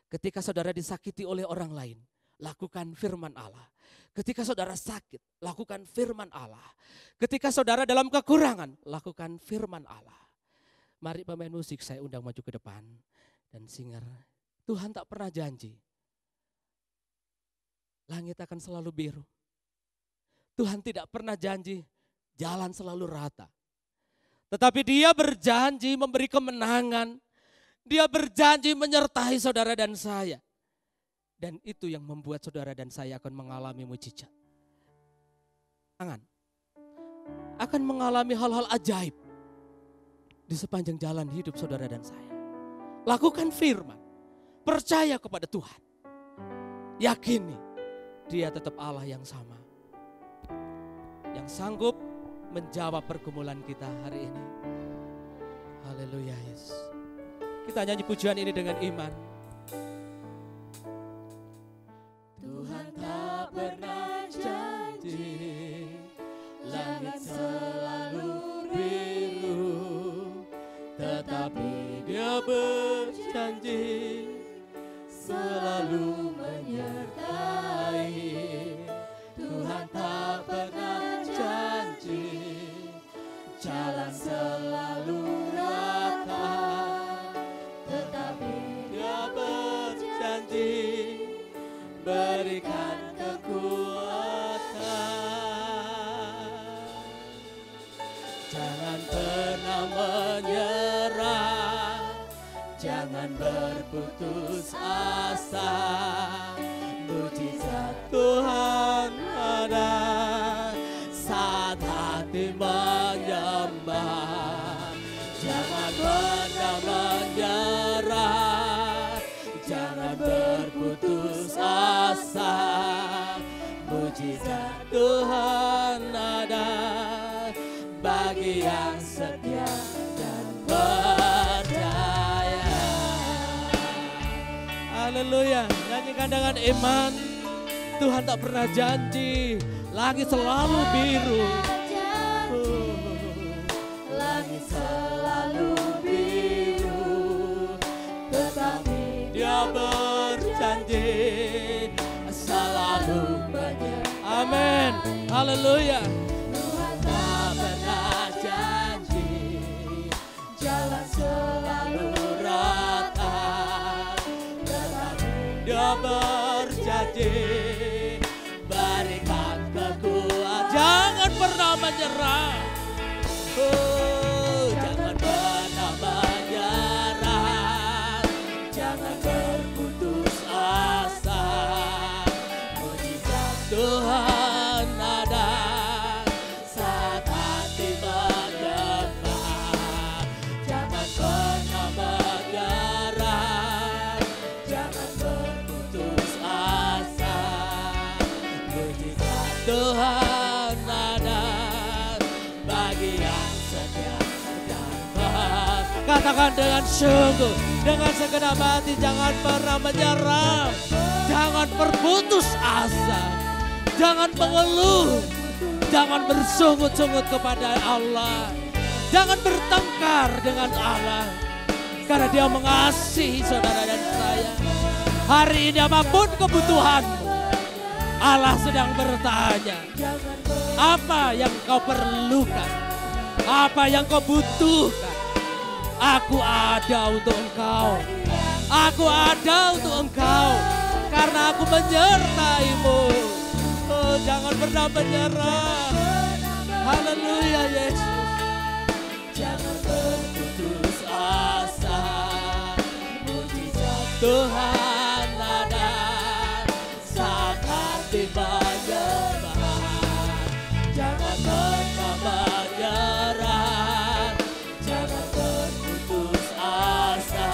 Ketika saudara disakiti oleh orang lain, lakukan firman Allah. Ketika saudara sakit, lakukan firman Allah. Ketika saudara dalam kekurangan, lakukan firman Allah. Mari pemain musik saya undang maju ke depan. Dan singer, Tuhan tak pernah janji langit akan selalu biru. Tuhan tidak pernah janji jalan selalu rata. Tetapi dia berjanji memberi kemenangan. Dia berjanji menyertai saudara dan saya. Dan itu yang membuat saudara dan saya akan mengalami mujizat. Akan mengalami hal-hal ajaib di sepanjang jalan hidup saudara dan saya. Lakukan firman. Percaya kepada Tuhan. Yakini dia tetap Allah yang sama. Yang sanggup menjawab pergumulan kita hari ini. Haleluya Yesus. Kita nyanyi pujian ini dengan iman. Tuhan tak pernah janji langit selalu biru, tetapi dia berjanji selalu menyertai. Tuhan tak pernah janji jalan selalu rata, tetapi dia berjanji berikan kekuatan. Jangan pernah menyerah, jangan berputus asa. Mujizat Tuhan ada saat hati menyembah. Jangan pernah menyerah, jangan berputus asa. Mujizat Tuhan ada bagi yang setia dan percaya. Haleluya. Nyanyikan dengan iman. Tuhan tak pernah janji langit selalu biru. Langit selalu biru, tetapi dia berjanji selalu menyertai. Amin. Haleluya. Tuhan tak pernah janji jalan selalu rata, tetapi dia berjanji berikan kekuatan. Jangan pernah menyerah. Jangan setia dan baik. Katakan dengan sungguh, dengan segenap hati, jangan pernah menyerah, jangan berputus asa, jangan mengeluh, jangan bersungut-sungut kepada Allah, jangan bertengkar dengan Allah, karena Dia mengasihi saudara dan saya. Hari ini apapun kebutuhanmu, Allah sedang bertanya, apa yang kau perlukan, apa yang kau butuhkan. Aku ada untuk engkau. Aku ada untuk engkau. Karena aku menyertaimu. Oh, jangan pernah menyerah. Haleluya Yesus. Jangan berputus asa, mujizat Tuhan ada saat hati menyembah. Jangan pernah menyerah, jangan berputus asa,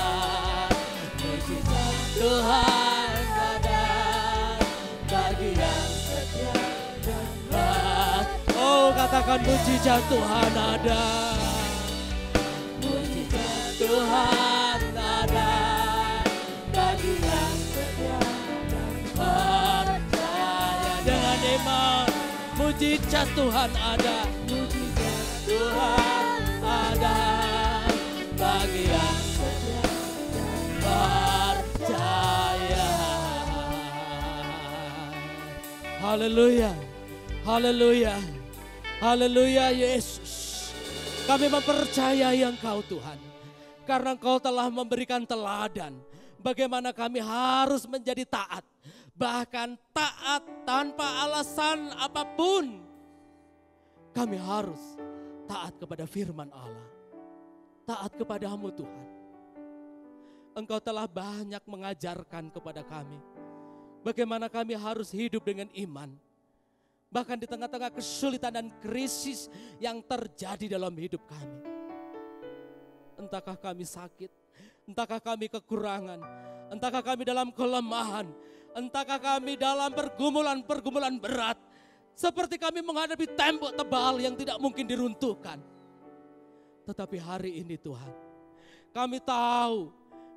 mujizat Tuhan ada bagi yang setia dan baik. Oh, katakan mujizat Tuhan ada. Mujizat Tuhan ada bagi yang setia dan percaya. Dengan iman, mujizat Tuhan ada. Mujizat Tuhan ada bagi yang setia dan percaya. Haleluya. Haleluya. Haleluya Yesus. Kami mempercayai Engkau Tuhan. Karena Engkau telah memberikan teladan. Bagaimana kami harus menjadi taat. Bahkan taat tanpa alasan apapun. Kami harus taat kepada firman Allah. Taat kepada-Mu Tuhan. Engkau telah banyak mengajarkan kepada kami. Bagaimana kami harus hidup dengan iman. Bahkan di tengah-tengah kesulitan dan krisis yang terjadi dalam hidup kami. Entahkah kami sakit, entahkah kami kekurangan, entahkah kami dalam kelemahan, entahkah kami dalam pergumulan-pergumulan berat. Seperti kami menghadapi tembok tebal yang tidak mungkin diruntuhkan. Tetapi hari ini Tuhan, kami tahu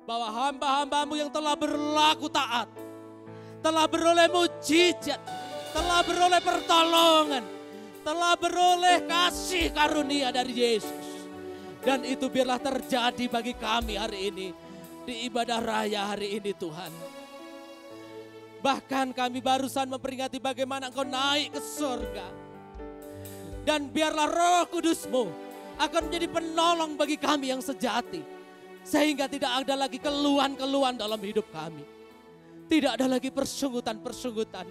bahwa hamba-hamba-Mu yang telah berlaku taat, telah beroleh mujizat, telah beroleh pertolongan, telah beroleh kasih karunia dari Yesus. Dan itu biarlah terjadi bagi kami hari ini, di ibadah raya hari ini Tuhan. Bahkan kami barusan memperingati bagaimana Engkau naik ke surga. Dan biarlah Roh Kudus-Mu akan menjadi penolong bagi kami yang sejati. Sehingga tidak ada lagi keluhan-keluhan dalam hidup kami. Tidak ada lagi persungutan-persungutan.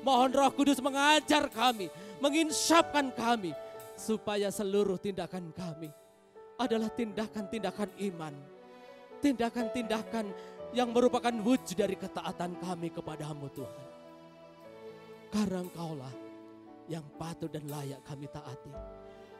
Mohon Roh Kudus mengajar kami, menginsapkan kami, supaya seluruh tindakan kami adalah tindakan-tindakan iman. Tindakan-tindakan yang merupakan wujud dari ketaatan kami kepada-Mu Tuhan. Karena Engkaulah yang patut dan layak kami taati.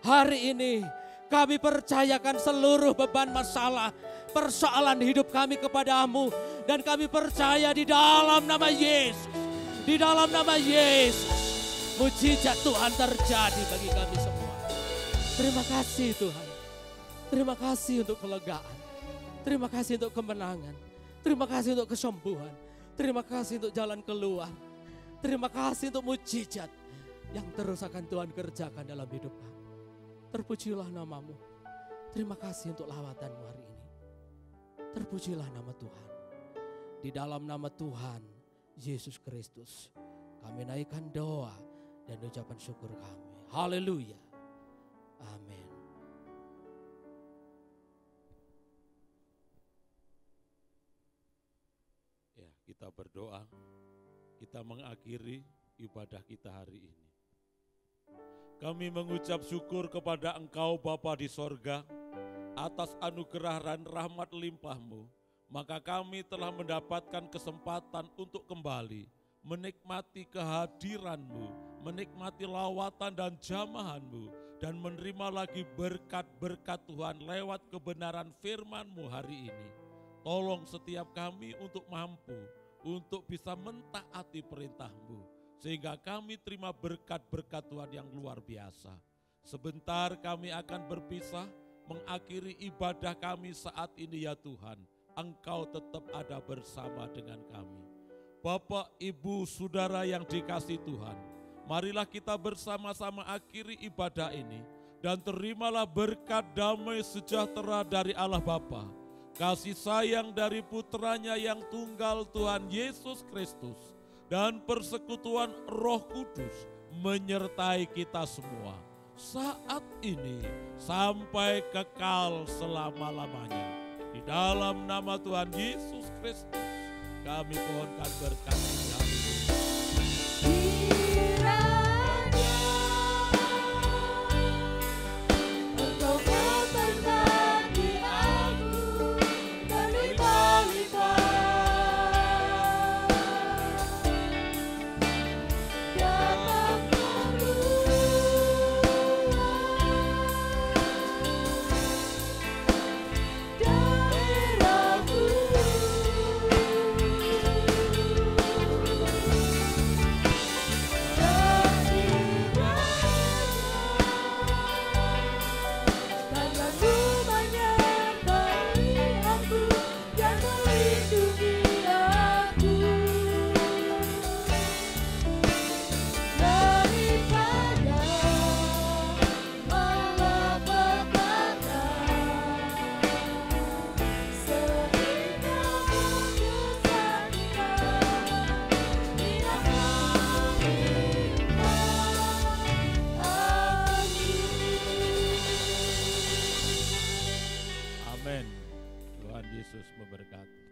Hari ini kami percayakan seluruh beban masalah, persoalan hidup kami kepada-Mu. Dan kami percaya di dalam nama Yesus. Di dalam nama Yesus, mujizat Tuhan terjadi bagi kami semua. Terima kasih Tuhan. Terima kasih untuk kelegaan. Terima kasih untuk kemenangan. Terima kasih untuk kesembuhan. Terima kasih untuk jalan keluar. Terima kasih untuk mujizat yang terus akan Tuhan kerjakan dalam hidup kami. Terpujilah nama-Mu. Terima kasih untuk lawatan-Mu hari ini. Terpujilah nama Tuhan. Di dalam nama Tuhan Yesus Kristus, kami naikkan doa dan ucapan syukur kami. Haleluya. Amin. Ya, kita berdoa. Kita mengakhiri ibadah kita hari ini. Kami mengucap syukur kepada Engkau Bapa di sorga atas anugerah dan rahmat limpah-Mu. Maka kami telah mendapatkan kesempatan untuk kembali menikmati kehadiran-Mu, menikmati lawatan dan jamahan-Mu, dan menerima lagi berkat-berkat Tuhan lewat kebenaran firman-Mu hari ini. Tolong setiap kami untuk mampu, untuk bisa mentaati perintah-Mu, sehingga kami terima berkat-berkat Tuhan yang luar biasa. Sebentar kami akan berpisah, mengakhiri ibadah kami saat ini ya Tuhan. Engkau tetap ada bersama dengan kami. Bapak, Ibu, Saudara yang dikasihi Tuhan, marilah kita bersama-sama akhiri ibadah ini dan terimalah berkat damai sejahtera dari Allah Bapa, kasih sayang dari putranya yang tunggal Tuhan Yesus Kristus, dan persekutuan Roh Kudus menyertai kita semua saat ini sampai kekal selama-lamanya. Di dalam nama Tuhan Yesus Kristus kami pohonkan berkat ini. Kiranya Engkau memberkati aku berlimpah-limpah, datang daerahku. Tanganmu menyertai aku dan melindungi aku daripada malapetaka, sehingga mengesankan tidak menimpa aku. Amin. Tuhan Yesus memberkati.